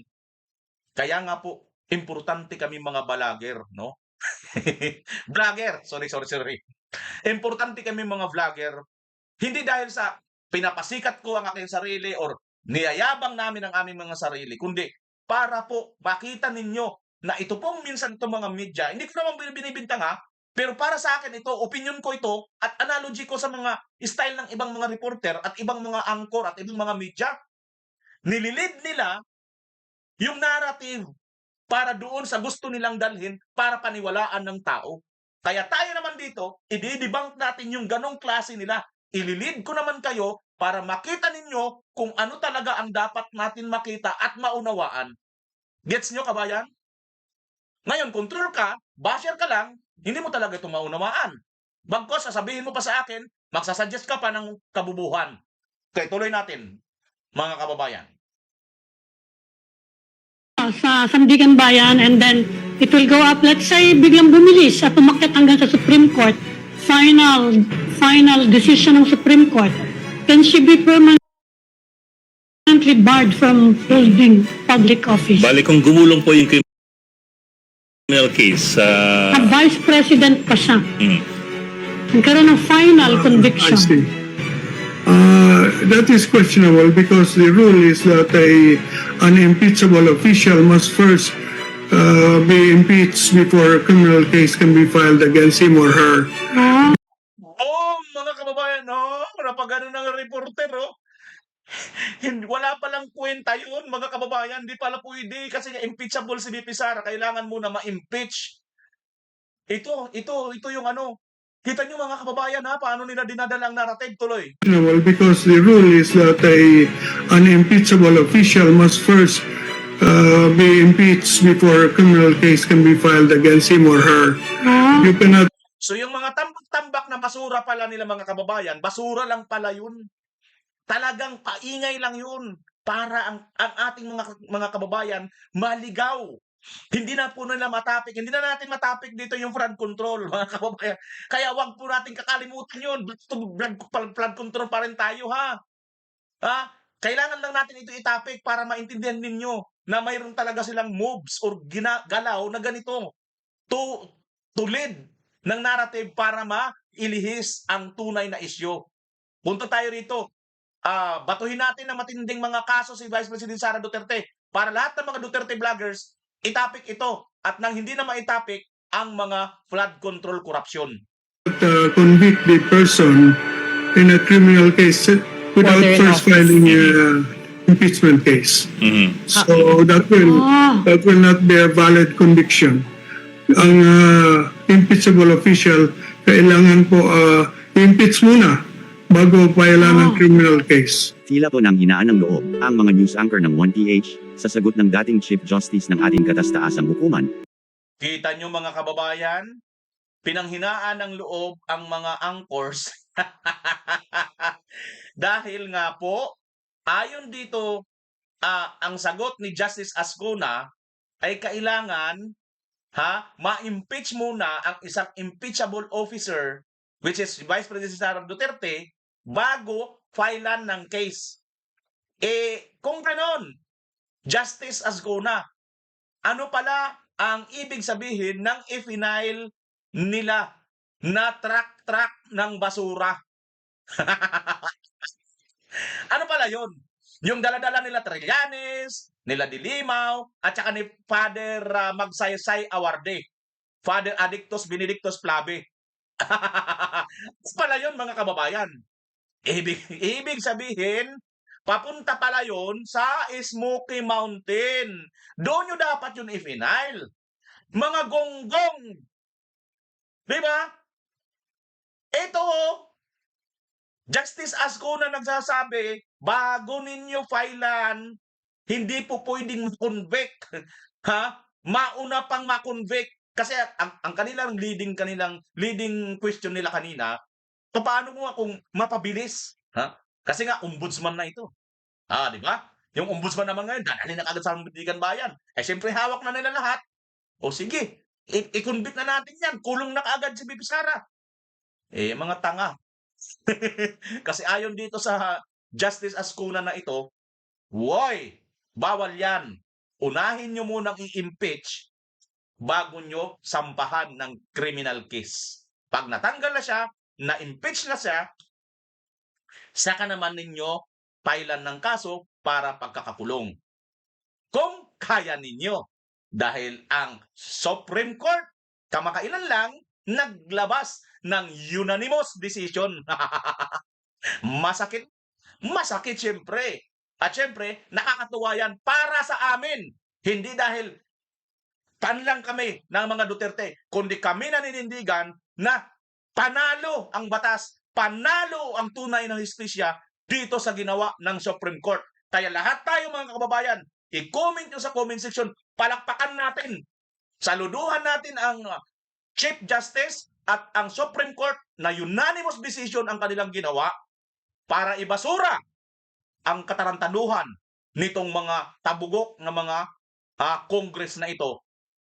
Kaya nga po, importante kami mga vlogger, no? Vlogger, sorry. Importante kami mga vlogger, hindi dahil sa pinapasikat ko ang aking sarili or niyayabang namin ang aming mga sarili, kundi para po makita ninyo na ito pong minsan itong mga media, hindi ko naman binibintang pero para sa akin ito, opinion ko ito at analogy ko sa mga style ng ibang mga reporter at ibang mga anchor at ibang mga media. Nililid nila yung narrative para doon sa gusto nilang dalhin para paniwalaan ng tao. Kaya tayo naman dito, i-debunk natin yung ganong klase nila. Ililid ko naman kayo para makita ninyo kung ano talaga ang dapat natin makita at maunawaan. Gets nyo, kabayan? Ngayon, control ka, basher ka lang, hindi mo talaga ito maunawaan. Bagkos, sasabihin mo pa sa akin, magsasuggest ka pa ng kabubuhan. Okay, tuloy natin, mga kababayan. Sa Sandigan Bayan, and then it will go up, let's say, biglang bumilis at umakyat hanggang sa Supreme Court. Final decision ng Supreme Court. Can she be permanently barred from holding public office? Bali kung gumulong po yung criminal case A vice president pa siya. Nagkaroon ng final conviction. I see. That is questionable because the rule is that an impeachable official must first be impeached before a criminal case can be filed against him or her. Mga kababayan, napagano ng reporter, wala palang kwenta yun, mga kababayan, hindi pala pwede kasi impeachable si VP Sara, kailangan muna ma-impeach. Ito yung kita nyo mga kababayan paano nila dinadala ang narrative, tuloy. Because the rule is that an impeachable official must first be impeached before a criminal case can be filed against him or her. You cannot. So yung mga tambak-tambak na basura pala nila mga kababayan, basura lang pala yun. Talagang paingay lang yun para ang ating mga kababayan maligaw. Hindi na po nila matapik. Hindi na natin matapik dito yung flood control, mga kababayan. Kaya wag po natin kakalimutan yun. Flood control pa rin tayo, Kailangan lang natin ito itapik para maintindihan ninyo na mayroon talaga silang moves or galaw na ganito. To lead ng narrative para mailihis ang tunay na isyu. Punta tayo rito. Batuhin natin na matinding mga kaso si Vice President Sara Duterte para lahat ng mga Duterte vloggers itapik ito. At nang hindi na maitapik, ang mga flood control corruption. Convict the person in a criminal case without Water in first office. filing a impeachment case. Mhm. So that will not be a valid conviction. Ang impeachable official kailangan po impeach muna bago pailan ng criminal case. Tila po nang hinaan ng loob ang mga news anchor ng 1PH sa sagot ng dating Chief Justice ng ating kataas-taasang hukuman. Kita nyo mga kababayan, pinanghinaan ng loob ang mga anchors. Dahil nga po, ayon dito, ang sagot ni Justice Ascona ay kailangan ma-impeach muna ang isang impeachable officer, which is Vice President Sara Duterte, bago filean ng case. Kung ganon, Justice Ascona, ano pala ang ibig sabihin ng i-file nila na truck ng basura? Ano pala yon? Yung dala-dala nila Trillanes, nila Dilimaw, at saka ni Father Magsaysay Awarde, Father Adictus Benedictus Plave. Pala yon mga kababayan. Ibig sabihin, papunta pala yon sa Smoky Mountain. Doon nyo dapat yun i-final. Mga gonggong. Diba? Ito, Justice Ascona nagsasabi, bago ninyo filean, hindi po pwedeng convict. Mauna pang ma-convict. Kasi ang kanilang leading question nila kanina, paano mo kung mapabilis? Kasi nga, ombudsman na ito. Di ba? Yung ombudsman naman ngayon, dadalhin na kagad sa Sandigan Bayan. Siyempre, hawak na nila lahat. O sige, i-convict na natin yan. Kulong na kaagad si Bibi Sara. Mga tanga. Kasi ayon dito sa Justice Ascona na ito, bawal yan. Unahin nyo munang i-impeach bago nyo sampahan ng criminal case. Pag natanggal na siya, na-impeach na siya, saka naman ninyo pailan ng kaso para pagkakakulong. Kung kaya ninyo. Dahil ang Supreme Court, kamakailan lang, naglabas ng unanimous decision. Masakit. Masakit siyempre. At siyempre, nakakatuwa yan para sa amin. Hindi dahil lang kami ng mga Duterte, kundi kami naninindigan na panalo ang batas, panalo ang tunay na hustisya dito sa ginawa ng Supreme Court. Kaya lahat tayo mga kababayan, i-comment nyo sa comment section, palakpakan natin, saluduhan natin ang Chief Justice at ang Supreme Court na unanimous decision ang kanilang ginawa para ibasura ang katarantaduhan nitong mga tabugok na mga Congress na ito.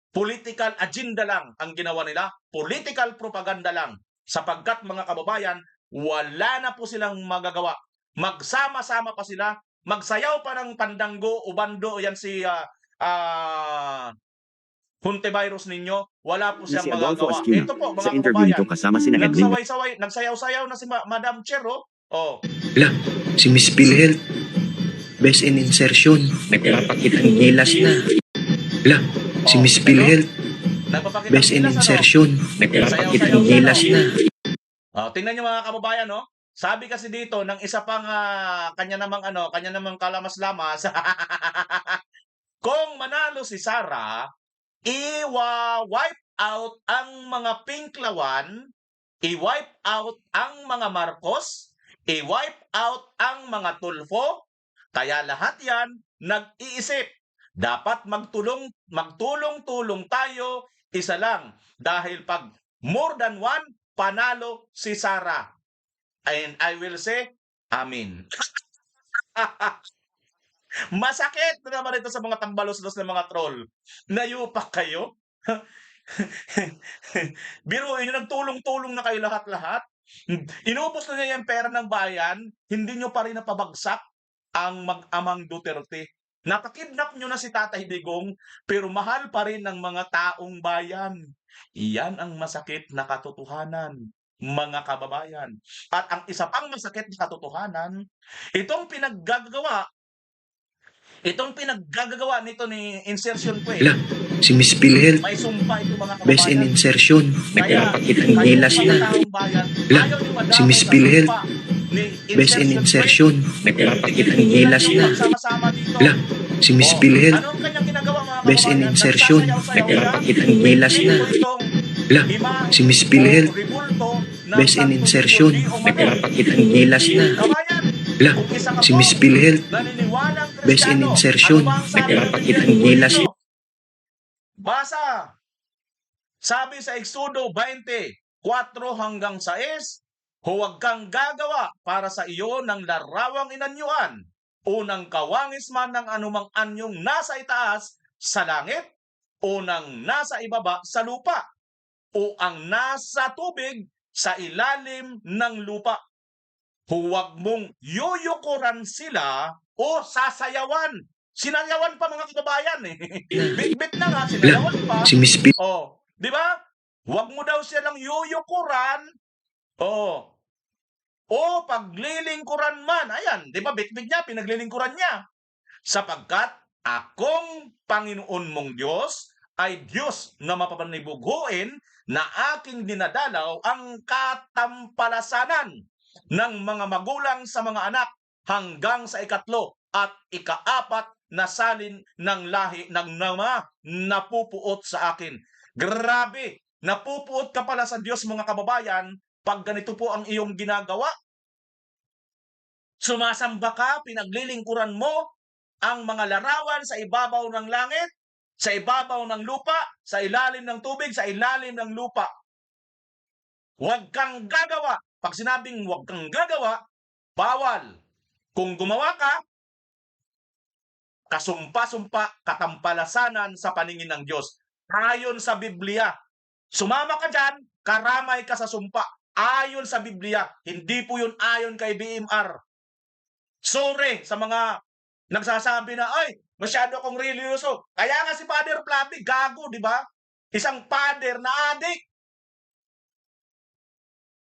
Political agenda lang ang ginawa nila, political propaganda lang, sapagkat mga kababayan, wala na po silang magagawa. Magsama-sama pa sila, magsayaw pa ng pandanggo, ubando, yan si Hontiveros ninyo, wala po siyang Si Adolfo magagawa. Esquina, Ito po mga sa interview nito kababayan, kasama sina Edwin nagsayaw-sayaw na si Madam Chair, Wala, si Miss Philhealth, best in insertion, nagpapakitang gilas na. Wala, si Miss Philhealth, Nagpapakita best in ng gilas, insertion, nagpapakitang gilas na. Tingnan niyo mga kababayan, sabi kasi dito ng isa pang kanya namang kalamas-lamas, kung manalo si Sara, i-wipe out ang mga Pinklawan, i-wipe out ang mga Marcos, i-wipe out ang mga Tulfo. Kaya lahat yan nag-iisip. Dapat magtulong-tulong tayo, isa lang. Dahil pag more than one, panalo si Sara. And I will say, Amen. Masakit na naman ito sa mga tambalos-los ng mga troll. Nayupak kayo? Biruin nyo, nagtulong-tulong na kayo lahat-lahat. Inubos na niya yung pera ng bayan, hindi nyo pa rin napabagsak ang mag-amang Duterte. Napakidnap nyo na si Tatay Digong, pero mahal pa rin ng mga taong bayan. Iyan ang masakit na katotohanan, mga kababayan. At ang isa pang masakit na katotohanan, itong pinaggagawa Itong pinaggagawa nito ni insertion ko Wala, si Miss Pilhel, may sumpa ito mga kababayan. best in insertion. Kaya, Nagpapakitang kayo gilas mga na. taong bayan, Wala, ayaw niyo madamay si Miss sa Pilhel, sumpa ni best in insertion. Nagpapakitang gilas na. Pagsama-sama dito. Wala, si Miss Oh, Pilhel, anong kanyang ginagawa mga best in kababayan? insertion. Nagsasayaw-sayaw siya. Nagpapakitang gilas na. Hindi po itong Wala, imahe si Miss o Pilhel, rebulto ng best in Santo insertion. Niño Di Umano. Nagpapakitang gilas na. Kabayan, Wala, kung isa ka si po Miss Pilhel, naniniwalang best in Kristiyano, insertion. ano ba ang sabi ng Nagpapakitang Biblia gilas tungkol na. dito? Basa. Sabi sa Exodo 20:4 hanggang 6, huwag kang gagawa para sa iyo ng larawang inanyuan, unang kawangis man ng anumang anyong nasa itaas sa langit, o ng nasa ibaba sa lupa, o ang nasa tubig sa ilalim ng lupa. Huwag mong yuyukuran sila o sasayawan. Sinayawan pa mga kababayan eh. Bit-bit na nga, sinayawan pa. Si Miss Pilhel, Oh, di ba? Huwag mo daw silang yuyukuran. Oh. O paglilingkuran man. Ayan, di ba? Bit-bit niya, pinaglilingkuran niya. Sapagkat akong Panginoon mong Diyos ay Diyos na mapapanibuguin na aking dinadalaw ang katampalasanan ng mga magulang sa mga anak hanggang sa ikatlo at ikaapat na salin ng lahi ng mga napupuot sa akin. Grabe, napupuot ka pala sa Diyos mga kababayan pag ganito po ang iyong ginagawa. Sumasamba ka, pinaglilingkuran mo ang mga larawan sa ibabaw ng langit, sa ibabaw ng lupa, sa ilalim ng tubig, sa ilalim ng lupa. Huwag kang gagawa. Pag sinabing huwag kang gagawa, bawal. Kung gumawa ka, kasumpa-sumpa, katampalasanan sa paningin ng Diyos. Ayon sa Biblia. Sumama ka dyan, karamay ka sa sumpa. Ayon sa Biblia. Hindi po yun ayon kay BMR. Sorry sa mga nagsasabi na, ay, masyado akong religyoso. Kaya nga si Father Flavi, gago, di ba? Isang father na adik.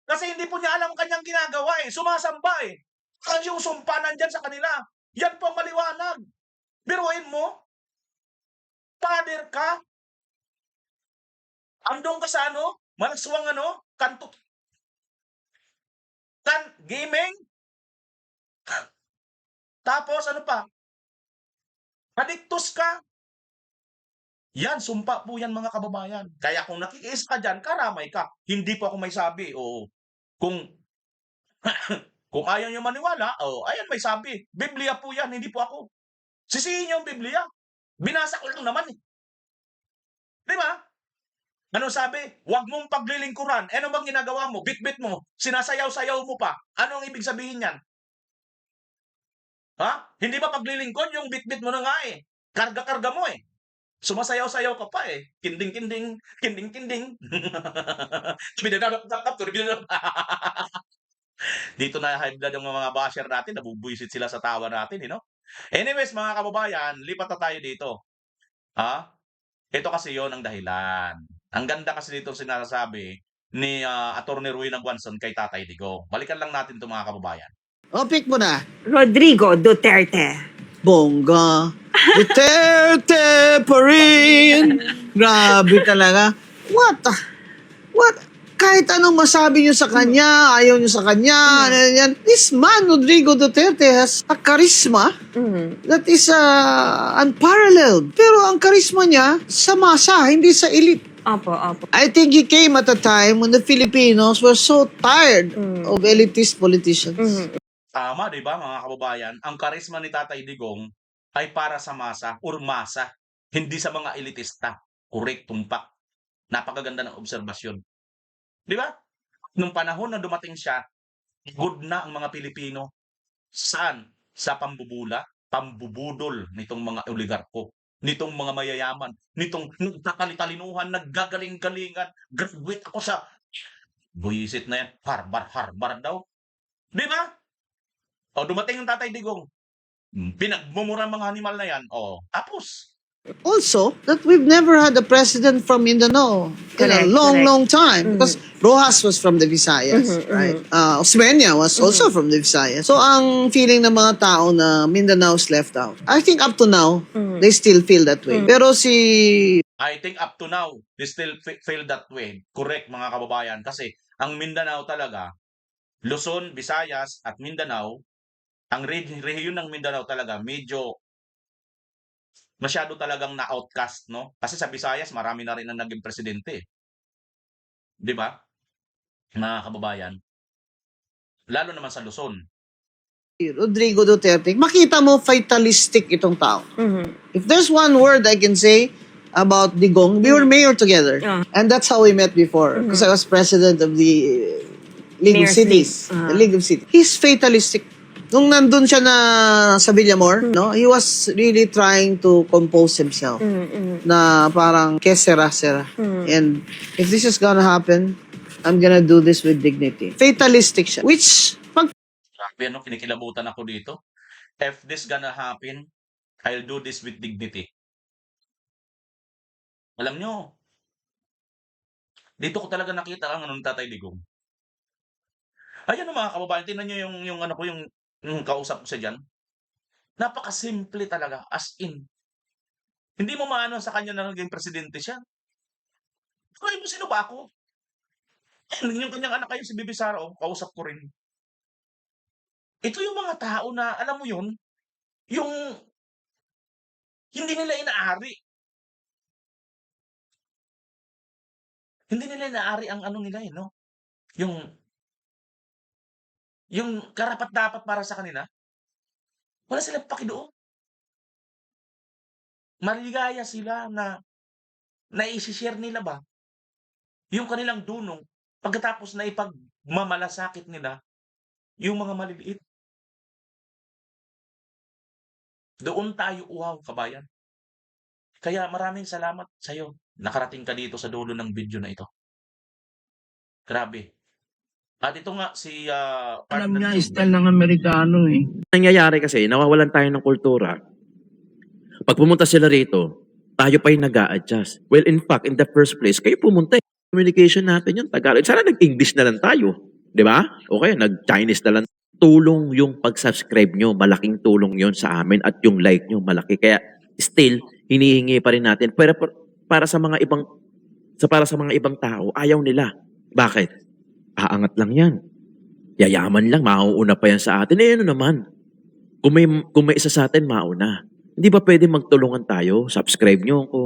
Kasi hindi po niya alam kanyang ginagawa eh. Sumasamba eh. Kasi yung sumpa nandyan sa kanila. Yan po ang maliwanag. Biruin mo, father ka, andong ka sa ano, malaswang ano, kanto, gaming, tapos ano pa, adiktos ka. Yan, sumpa po yan mga kababayan. Kaya kung nakikiis ka dyan, karamay ka. Hindi po ako may sabi. O kung kung ayaw nyo maniwala, ayan may sabi. Biblia po yan, hindi po ako. Sisihin nyo ang Biblia. Binasa ko lang naman eh. Di ba? Ano sabi? Huwag mong paglilingkuran. Ano bang ginagawa mo? Bit-bit mo. Sinasayaw-sayaw mo pa. Ano ang ibig sabihin yan? Ha? Hindi ba paglilingkod yung bit-bit mo na nga eh? Karga-karga mo eh. Sumasayaw-sayaw ka pa eh. Kinding-kinding. Kinding-kinding. Dito na high blood yung mga basher natin. Nabubuisit sila sa tawa natin. You know? Anyways, mga kababayan, lipat na tayo dito. Ha? Ito kasi yon ang dahilan. Ang ganda kasi dito sinasabi ni Attorney Ruy ng Guanzon kay Tatay Digong. Balikan lang natin ito mga kababayan. O, pick mo na. Rodrigo Duterte. Bongga. Duterte pa rin. Grabe talaga. What? Kahit anong masabi nyo sa kanya, ayaw nyo sa kanya, yan. This man, Rodrigo Duterte, has a charisma that is unparalleled. Pero ang charisma niya, sa masa, hindi sa elite. Opo. I think he came at a time when the Filipinos were so tired of elitist politicians. Tama, di ba mga kababayan? Ang karisma ni Tatay Digong ay para sa masa or masa, hindi sa mga elitista. Correct, tumpak. Napakaganda ng obserbasyon. Di ba? Nung panahon na dumating siya, good na ang mga Pilipino. Saan? Sa pambubudol nitong mga oligarko, nitong mga mayayaman, nitong nagkakalitalinuhan, naggagaling-galingan, graduate ako sa buisit na yan, Harvard daw. Di ba? O dumating yung Tatay Digong, pinagmumura mga animal na yan, tapos, Also, that we've never had a president from Mindanao in a Correct, long, correct. long time. Because Rojas was from the Visayas, right? Osmeña was also from the Visayas. So, ang feeling ng mga tao na Mindanao's left out. I think up to now, they still feel that way. Pero si I think up to now, they still feel that way. Correct, mga kababayan. Kasi ang Mindanao talaga, Luzon, Visayas, at Mindanao, ang rehiyon ng Mindanao talaga, medyo masyado talagang na-outcast, no? Kasi sa Visayas, marami na rin ang naging presidente. Di ba? Mga kababayan. Lalo naman sa Luzon. Rodrigo Duterte, makita mo fatalistic itong tao. If there's one word I can say about Digong, we were mayor together. And that's how we met before. Because I was president of the League of Mayor's Cities. League. The League of Cities. He's fatalistic. Nung nandun siya na sa Villamor, no, he was really trying to compose himself. Na parang, que sera. And if this is gonna happen, I'm gonna do this with dignity. Fatalistic siya. Which, pag Grabe, ano, kinikilabutan ako dito. If this gonna happen, I'll do this with dignity. Alam nyo, dito ko talaga nakita ang anong Tatay Digong. Ayan mga kababayan, tingnan nyo yung ano ko, yung kausap ko siya dyan. Napakasimple talaga, as in. Hindi mo maano sa kanya na naging presidente siya. Kaya mo, sino ba ako? Yung kanyang anak kayo, si Bibi Sara, kausap ko rin. Ito yung mga tao na, alam mo yun, yung hindi nila inaari. Hindi nila inaari ang ano nila no? Yung karapat-dapat para sa kanila. Wala silang pakidoon. Maligaya sila na i-share nila ba yung kanilang dunong pagkatapos na ipagmamalasakit nila yung mga maliliit. Doon tayo uhaw, kabayan. Kaya maraming salamat sa iyo. Nakarating ka dito sa dulo ng video na ito. Grabe. At ito nga si Alam partner niya, Jun. style ng Amerikano eh. Nangyayari kasi, nawawalan tayo ng kultura. Pag pumunta sila rito, tayo pa yung nag-a-adjust. Well, in fact, in the first place, kayo pumunta. Communication natin yung Tagalog. Sana nag-English na lang tayo. Di ba? O kaya nag-Chinese na lang. Tulong yung pag-subscribe nyo. Malaking tulong yon sa amin. At yung like nyo, malaki. Kaya still, hinihingi pa rin natin. Pero para sa mga ibang tao, ayaw nila. Bakit? Aangat lang yan. Yayaman lang, mauuna pa yan sa atin. Eh, ano naman? Kung may isa sa atin, mauna. Hindi ba pwede magtulungan tayo? Subscribe nyo ako.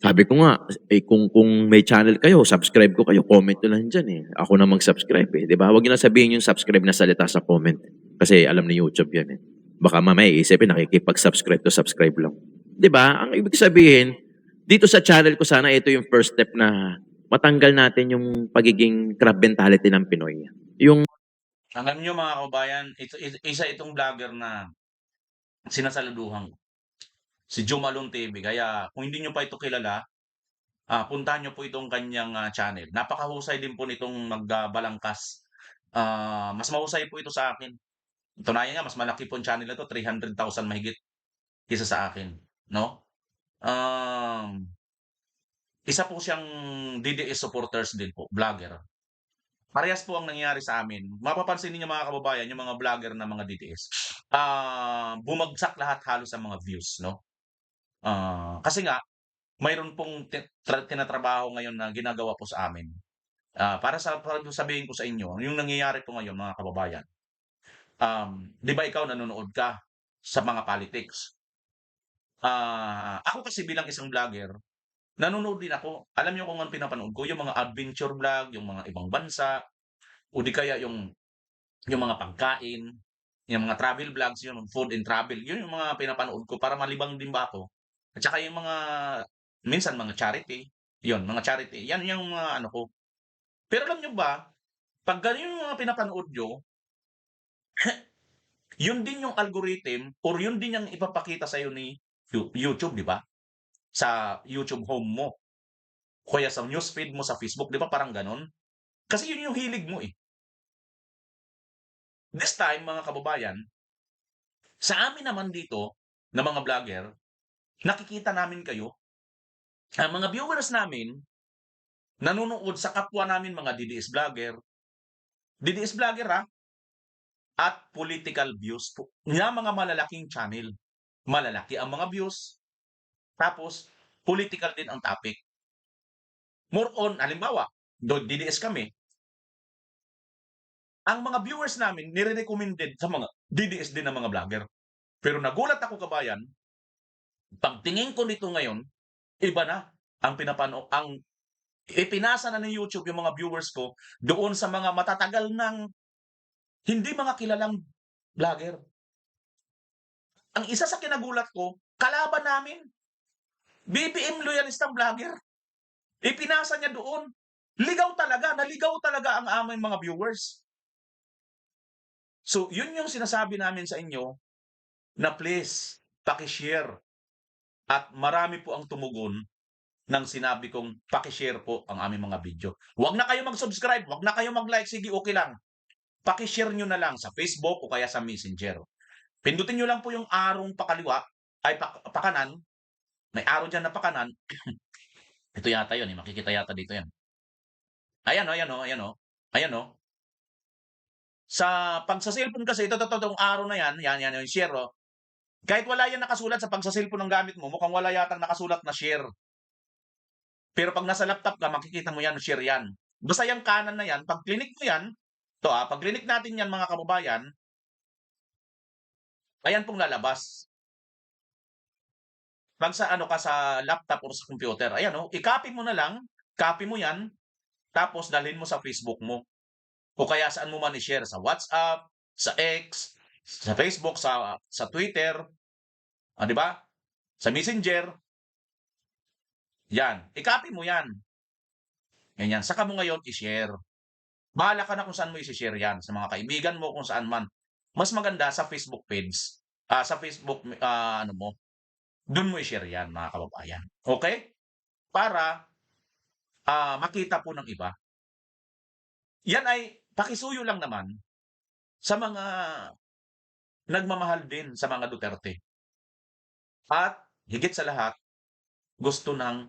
Sabi ko nga, kung may channel kayo, subscribe ko kayo. Comment nyo lang dyan eh. Ako na mag-subscribe eh. Diba? Huwag nyo na sabihin yung subscribe na salita sa comment. Kasi alam ni YouTube yan eh. Baka mamaya isipin, nakikipag-subscribe to subscribe lang. Diba? Ang ibig sabihin, dito sa channel ko sana, ito yung first step na matanggal natin yung pagiging crab mentality ng Pinoy. Yung Alam nyo mga kababayan, isa itong vlogger na sinasaluduhan ko. Si Jumalon TV. Kaya kung hindi nyo pa ito kilala, puntahan nyo po itong kanyang channel. Napakahusay din po nitong magbalangkas. Mas mahusay po ito sa akin. Tunayan nga, mas malaki po ang channel na ito, 300,000 mahigit kisa sa akin. No? Isa po siyang DDS supporters din po, vlogger. Parehas po ang nangyayari sa amin. Mapapansin niyo mga kababayan, yung mga vlogger na mga DDS. Bumagsak lahat halos ang mga views, no? Kasi nga, mayroon pong tinatrabaho ngayon na ginagawa po sa amin. Para sabihin ko sa inyo, yung nangyayari po ngayon mga kababayan. Di ba ikaw nanonood ka sa mga politics? Ako kasi bilang isang vlogger, nanonood din ako. Alam niyo kung ano pinapanood ko, yung mga adventure vlog, yung mga ibang bansa, o di kaya yung mga pagkain, yung mga travel vlogs, yung food and travel, yun yung mga pinapanood ko para malibang din ba ako. At saka yung mga, minsan mga charity, mga charity, yan yung mga ano ko. Pero alam nyo ba, pag ganyan yung mga pinapanood nyo, yun din yung algorithm or yun din yung ipapakita sa'yo ni YouTube, di ba? Sa YouTube home mo. Kaya sa newsfeed mo sa Facebook, di ba parang ganon? Kasi yun yung hilig mo eh. This time, mga kababayan, sa amin naman dito, na mga vlogger, nakikita namin kayo. Ang mga viewers namin, nanonood sa kapwa namin mga DDS vlogger at political views po. Nga mga malalaking channel. Malalaki ang mga views, tapos political din ang topic. More on, halimbawa, DDS kami, ang mga viewers namin nire-recommended sa mga DDS din ng mga vlogger. Pero nagulat ako, kabayan, pagtingin ko nito ngayon, iba na ang ipinasa na ng YouTube yung mga viewers ko doon sa mga matatagal ng hindi mga kilalang vlogger. Ang isa sa kinagulat ko, kalaban namin, BBM loyalistang vlogger. Ipinasa niya doon. Naligaw talaga ang aming mga viewers. So, yun yung sinasabi namin sa inyo na please, pakishare. At marami po ang tumugon nang sinabi kong pakishare po ang aming mga video. Huwag na kayo mag-subscribe, huwag na kayo mag-like, sige, okay lang. Pakishare nyo na lang sa Facebook o kaya sa Messenger. Pindutin nyo lang po yung arong pakanan. May araw dyan na pakanan. Ito yata yun, makikita yata dito yan. Ayan o. Pag sa cellphone kasi, itong araw na yan yung share o. Kahit wala yan nakasulat sa pagsa-cellphone ng gamit mo, mukhang wala yatang nakasulat na share. Pero pag nasa laptop ka, makikita mo yan, share yan. Basta yung kanan na yan, pag clinic mo yan, pag clinic natin yan mga kababayan, ayan pong lalabas. Pag sa sa laptop o sa computer, ayan i-copy mo na lang, copy mo yan, tapos dalhin mo sa Facebook mo. O kaya saan mo man i-share, sa WhatsApp, sa X, sa Facebook, sa Twitter, di ba? Sa Messenger. Yan, i-copy mo yan. Ganyan, saka mo ngayon i-share. Bahala ka na kung saan mo i-share yan, sa mga kaibigan mo, kung saan man. Mas maganda sa Facebook page, sa Facebook, doon mo i-share yan, mga kababayan. Okay? Para makita po ng iba. Yan ay pakisuyo lang naman sa mga nagmamahal din sa mga Duterte. At higit sa lahat, gusto ng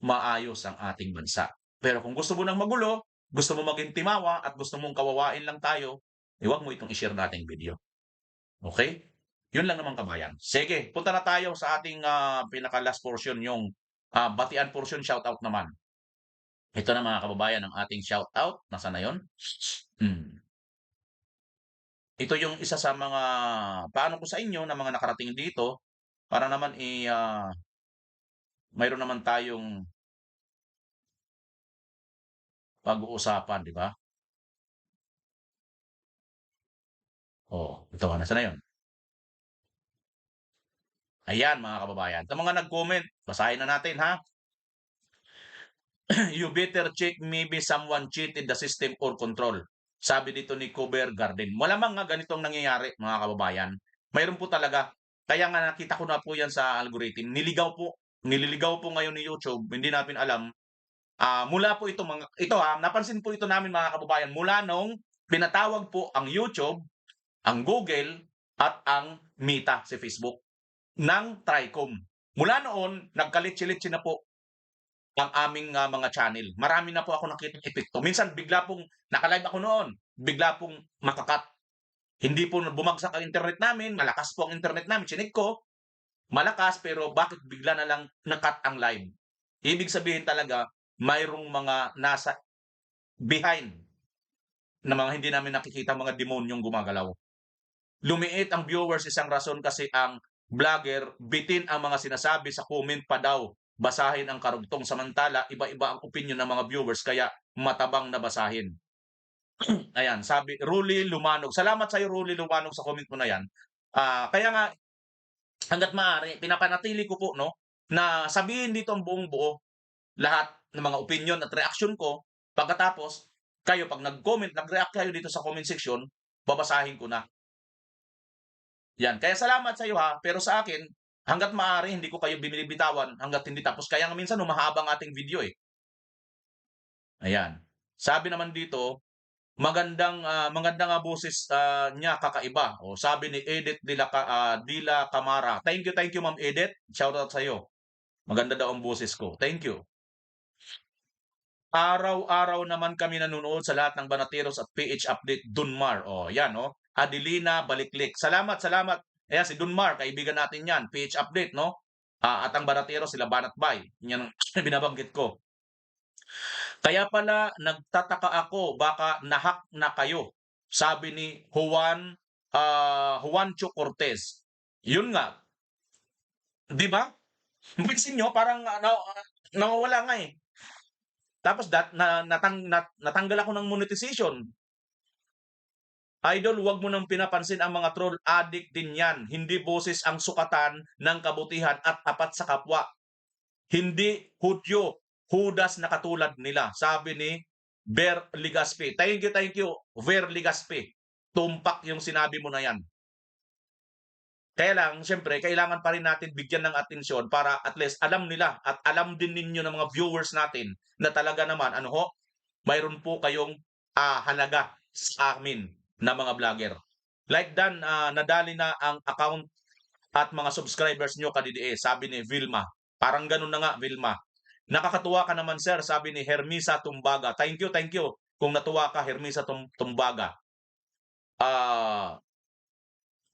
maayos ang ating bansa. Pero kung gusto mo ng magulo, gusto mo maging timawa, at gusto mong kawawain lang tayo, huwag mo itong i-share nating video. Okay? Yun lang naman, kabayan. Sige, punta na tayo sa ating pinaka-last portion, yung batian portion, shoutout naman. Ito na mga kababayan, ang ating shoutout. Nasaan na yun? Ito yung isa sa mga paano ko sa inyo na mga nakarating dito para naman mayroon naman tayong pag-uusapan, di ba? Ito nasaan na yun? Ayan mga kababayan. Sa mga nag-comment, basahin na natin ha. You better check, maybe someone cheated the system or control. Sabi dito ni Cover Garden. Malamang nga ganitong nangyayari mga kababayan. Mayroon po talaga. Kaya nga nakita ko na po yan sa algorithm. Nililigaw po ngayon ni YouTube. Hindi natin alam. Mula po napansin po ito namin mga kababayan. Mula nung pinatawag po ang YouTube, ang Google, at ang Meta si Facebook ng TRICOM. Mula noon, nagkalitsi-litsi na po ang aming mga channel. Marami na po ako nakita epekto. Minsan bigla pong naka-live ako noon, bigla pong makakat. Hindi po bumagsak ang internet namin, malakas po ang internet namin. Chinik ko, malakas, pero bakit bigla na lang nakat ang live? Ibig sabihin talaga, mayroong mga nasa behind na mga hindi namin nakikita mga demonyong gumagalaw. Lumiit ang viewers, isang rason kasi ang vlogger bitin ang mga sinasabi sa comment pa daw. Basahin ang karugtong, samantala iba-iba ang opinion ng mga viewers kaya matabang na basahin. Ayan, sabi Ruli Lumanog. Salamat sa iyo Ruli Lumanog sa comment mo na yan. Kaya nga hangga't maaari pinapanatili ko po na sabihin dito ang buong buo lahat ng mga opinion at reaction ko. Pagkatapos kayo pag nag-comment, nag-react kayo dito sa comment section, babasahin ko na. Yan, kaya salamat sa iyo ha, pero sa akin hangga't maaari, hindi ko kayo binibitawan hangga't hindi tapos. Kaya nga minsan humahaba ang ating video eh. Ayan. Sabi naman dito magandang boses niya, kakaiba. O sabi ni Edith Dila Camara. Thank you Ma'am Edith. Shout out sa iyo. Maganda daw ang boses ko. Thank you. Araw-araw naman kami nanonood sa lahat ng Banateros at PH Update Dunmar. O, yan Adelina Baliklik. Salamat. Ayan, si Dunmar, kaibigan natin yan. PH Update, no? At ang Banateros, sila Banat Bay. Yan ang binabanggit ko. Kaya pala, nagtataka ako, baka nahack na kayo. Sabi ni Juancho Cortez. Yun nga. Di ba? Pinsin nyo, parang nawawala nga eh. Tapos natanggal ako ng monetization. Idol, huwag mo nang pinapansin ang mga troll. Addict din yan. Hindi boses ang sukatan ng kabutihan at tapat sa kapwa. Hindi hudyo, hudas na katulad nila. Sabi ni Ver Ligaspi. Thank you, Ver Ligaspi. Tumpak yung sinabi mo na yan. Kaya lang, siyempre, kailangan pa rin natin bigyan ng atensyon para at least alam nila at alam din ninyo ng mga viewers natin na talaga naman, mayroon po kayong halaga sa amin na mga vlogger. Like Dan, nadali na ang account at mga subscribers nyo ka-DDE, sabi ni Vilma. Parang ganun na nga, Vilma. Nakakatuwa ka naman, sir, sabi ni Hermisa Tumbaga. Thank you. Kung natuwa ka, Hermisa Tumbaga.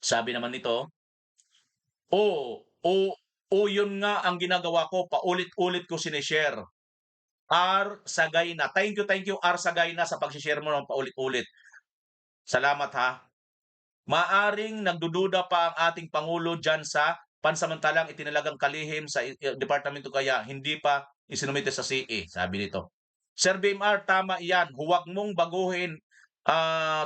Sabi naman nito, yun nga ang ginagawa ko, paulit-ulit ko sinishare. R. Sagayna. Thank you, R. Sagayna, sa pag-share mo ng paulit-ulit. Salamat ha. Maaring nagdududa pa ang ating Pangulo dyan sa pansamantalang itinalagang kalihim sa departamento kaya hindi pa isinumite sa CE, sabi nito. Sir BMR, tama iyan. Huwag mong baguhin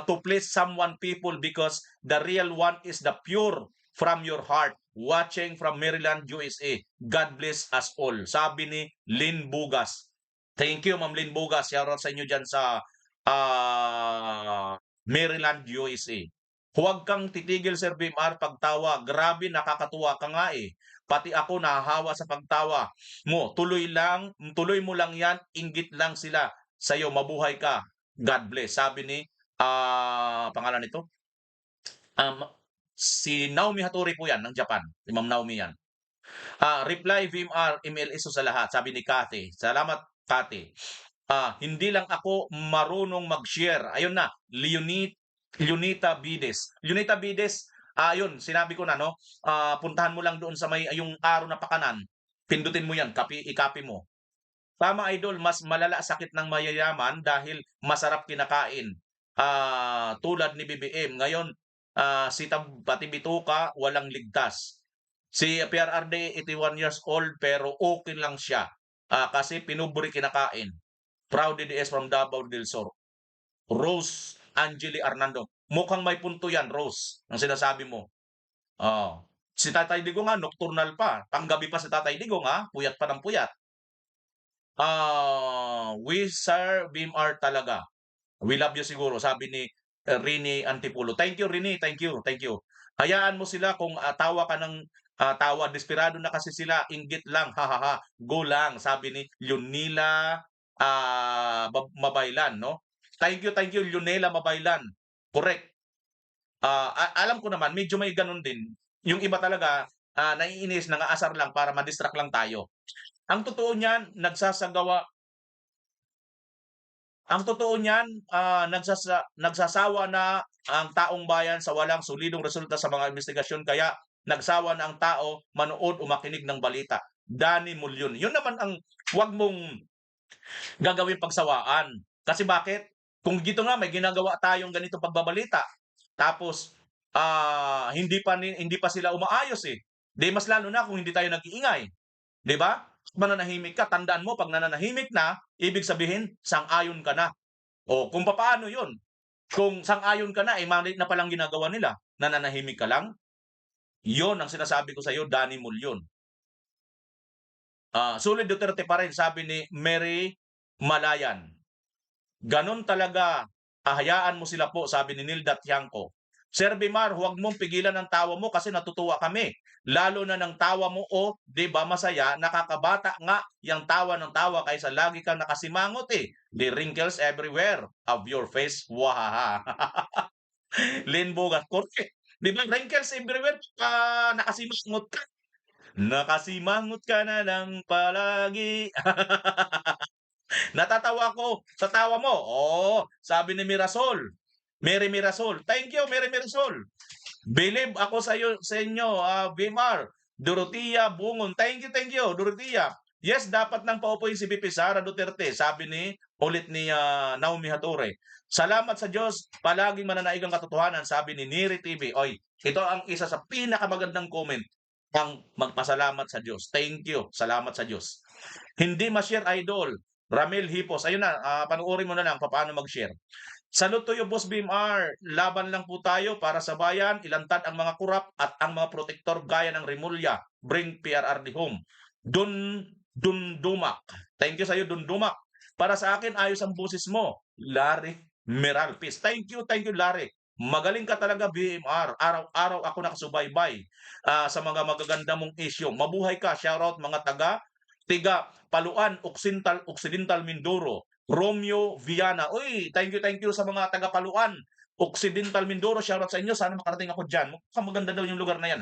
to please someone people because the real one is the pure from your heart. Watching from Maryland, USA. God bless us all. Sabi ni Lynn Bugas. Thank you, Ma'am Lynn Bugas. Shoutout sa inyo dyan sa Maryland, USA. Huwag kang titigil, Sir BMR, pagtawa. Grabe, nakakatuwa ka nga eh. Pati ako nahahawa sa pagtawa mo. Tuloy mo lang yan. Inggit lang sila sa'yo. Mabuhay ka. God bless. Sabi ni, pangalan nito? Si Naomi Hattori po yan, ng Japan. Si Ma'am Naomi yan. Reply VMR, email iso sa lahat. Sabi ni Cathy. Salamat, Cathy. Hindi lang ako marunong mag-share. Ayun na, Leonita Bides. Leonita Bides, ayun, sinabi ko na, no? Puntahan mo lang doon sa may, yung araw na pakanan. Pindutin mo yan, i-copy mo. Tama, idol, mas malala sakit ng mayayaman dahil masarap kinakain. Tulad ni BBM. Ngayon, si pati bituka, walang ligtas. Si PRRD, 81 years old, pero okay lang siya. Kasi pinuburi kinakain. Proud DDS from Davao del Sur. Rose Angeli Arnando. Mukhang may punto yan, Rose, ang sinasabi mo. Si Tatay Digong nga, nocturnal pa. Panggabi pa si Tatay Digong, puyat pa ng puyat. We Sir BMR talaga. We love you siguro, sabi ni Rini Antipulo. Thank you, Rini. Thank you. Hayaan mo sila kung tawa ka ng tawa. Desperado na kasi sila. Inggit lang. Hahaha. Go lang. Sabi ni Lunila Mabaylan, no? Thank you, Lunela Mabaylan. Correct. Alam ko naman, medyo may ganun din. Yung iba talaga, naiinis, nangaasar lang para madistract lang tayo. Ang totoo niyan, nagsasawa na ang taong bayan sa walang solidong resulta sa mga investigasyon kaya nagsawa na ang tao manood o makinig ng balita. Danny Mulyon. Yun naman ang huwag mong gagawin pagsawaan. Kasi bakit? Kung dito nga may ginagawa tayong ganito pagbabalita, tapos hindi pa sila umaayos eh. Di mas lalo na kung hindi tayo nag-iingay. Di ba? Mananahimik ka, tandaan mo, pag nananahimik na, ibig sabihin, sang-ayon ka na. O, kung paano yun? Kung sang-ayon ka na, mali na palang ginagawa nila, nananahimik ka lang, yun ang sinasabi ko sa iyo, Danny Mulyon. Sulit Duterte pa rin, sabi ni Mary Malayan. Ganon talaga, hayaan mo sila po, sabi ni Nilda Tiangco. Sir Bimar, huwag mong pigilan ang tawa mo kasi natutuwa kami. Lalo na ng tawa mo, di ba masaya, nakakabata nga yung tawa ng tawa kaysa lagi kang nakasimangot eh. The wrinkles everywhere of your face, wahaha. Lynn Bogat, korte. Di ba wrinkles everywhere, nakasimangot ka. Nakasimangot ka na lang palagi. Natatawa ko sa tawa mo. Sabi ni Mirasol. Mary Mirasol. Thank you, Mary Mirasol. Believe ako sa inyo, Bimar. Dorotea Bungon. Thank you, Dorotea. Yes, dapat nang paupuin si BP Sara Duterte, sabi ulit ni Naomi Hatore. Salamat sa Diyos, palaging mananaig ang katotohanan, sabi ni Neri TV. Oy, ito ang isa sa pinakamagandang comment, ang magpasalamat sa Diyos. Thank you, salamat sa Diyos. Hindi ma-share, idol. Ramel Hipos. Ayun na, panuorin mo na lang paano mag-share. Salute to you, Boss BMR. Laban lang po tayo para sa bayan, ilantad ang mga kurap at ang mga protektor gaya ng Rimulya. Bring PRRD home. Dundumak. Thank you sa iyo, Dundumak. Para sa akin, ayos ang boses mo. Larry Meralpis. Thank you, Larry. Magaling ka talaga, BMR. Araw-araw ako nakasubaybay sa mga magaganda mong issue. Mabuhay ka. Shoutout mga tiga Paluan, Occidental Mindoro. Romeo Viana. Uy, thank you sa mga taga Paluan, Occidental Mindoro. Shoutout sa inyo. Sana makarating ako dyan. Mukhang maganda daw yung lugar na yan,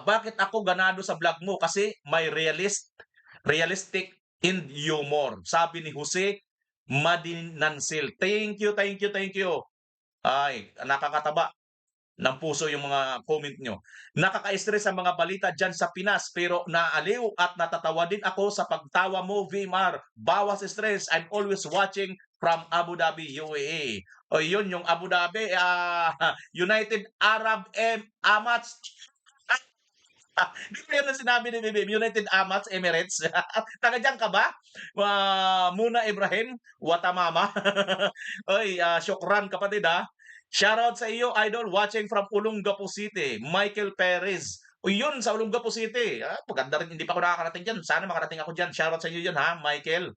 bakit ako ganado sa vlog mo? Kasi may realistic and humor. Sabi ni Jose Madinansil. Thank you. Ay, nakakataba ng puso yung mga comment nyo. Nakaka-stress ang mga balita dyan sa Pinas pero naaliw at natatawa din ako sa pagtawa mo, VMR. Bawas stress. I'm always watching from Abu Dhabi, UAE. O yun, yung Abu Dhabi, United Arab Emirates. Di ba yun ang sinabi ni Bibim? United Arab Emirates. Taga dyan ka ba? Muna Ibrahim, Watamama. Oy, syukran kapatid Shoutout sa iyo, idol, watching from Olongapo City, Michael Perez. O yun, sa Olongapo City. Maganda rin, hindi pa ako nakakarating dyan. Sana makarating ako dyan. Shoutout sa iyo yun, Michael.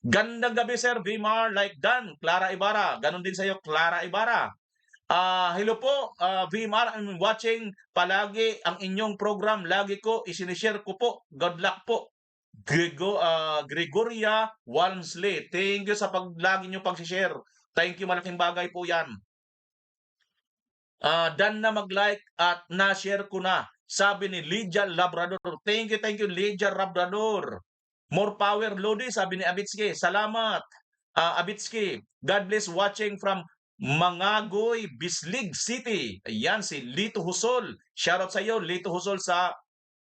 Gandang gabi, Sir Vimar, like Dan, Clara Ibarra. Ganon din sa iyo, Clara Ibarra. Hello po, Vimar, I'm watching palagi ang inyong program. Lagi ko, isinishare ko po. Good luck po. Gregoria Walmsley. Thank you sa lagi nyo pag-share. Thank you, malaking bagay po yan. Dan na mag-like at na-share ko na. Sabi ni Lydia Labrador. Thank you, Lydia Labrador. More power, Lodi, sabi ni Abitski. Salamat, Abitski. God bless watching from Mangagoy, Bislig City. Ayan, si Lito Husol. Shoutout sa iyo, Lito Husol sa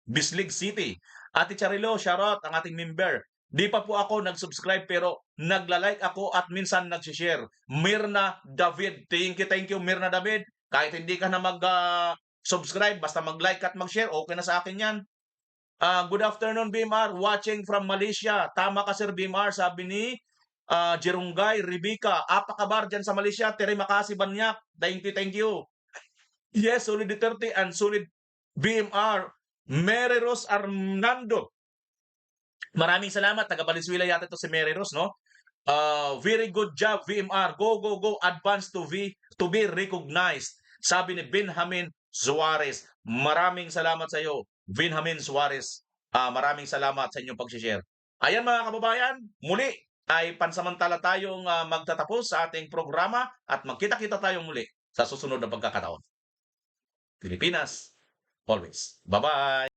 Bislig City. Ate Charilo, shoutout ang ating member. Di pa po ako nag-subscribe pero nagla-like ako at minsan nag-share. Mirna David. Thank you, Mirna David. Kahit hindi ka na mag-subscribe, basta mag-like at mag-share, okay na sa akin yan. Good afternoon, BMR. Watching from Malaysia. Tama ka, Sir BMR. Sabi ni Jerungay Rebecca. Apakabar dyan sa Malaysia. Terima kasih banyak. Thank you. Yes, solid Duterte and solid BMR. Mary Rose Arnando. Maraming salamat. Taga Valenzuela yata ito si Mary Rose, no? Very good job, VMR. Go. Advance to be recognized. Sabi ni Benjamin Suarez. Maraming salamat sa iyo, Benjamin Suarez. Maraming salamat sa inyong pag-share. Ayan mga kababayan, muli ay pansamantala tayong magtatapos sa ating programa at magkita-kita tayong muli sa susunod na pagkakataon. Pilipinas, always. Bye-bye!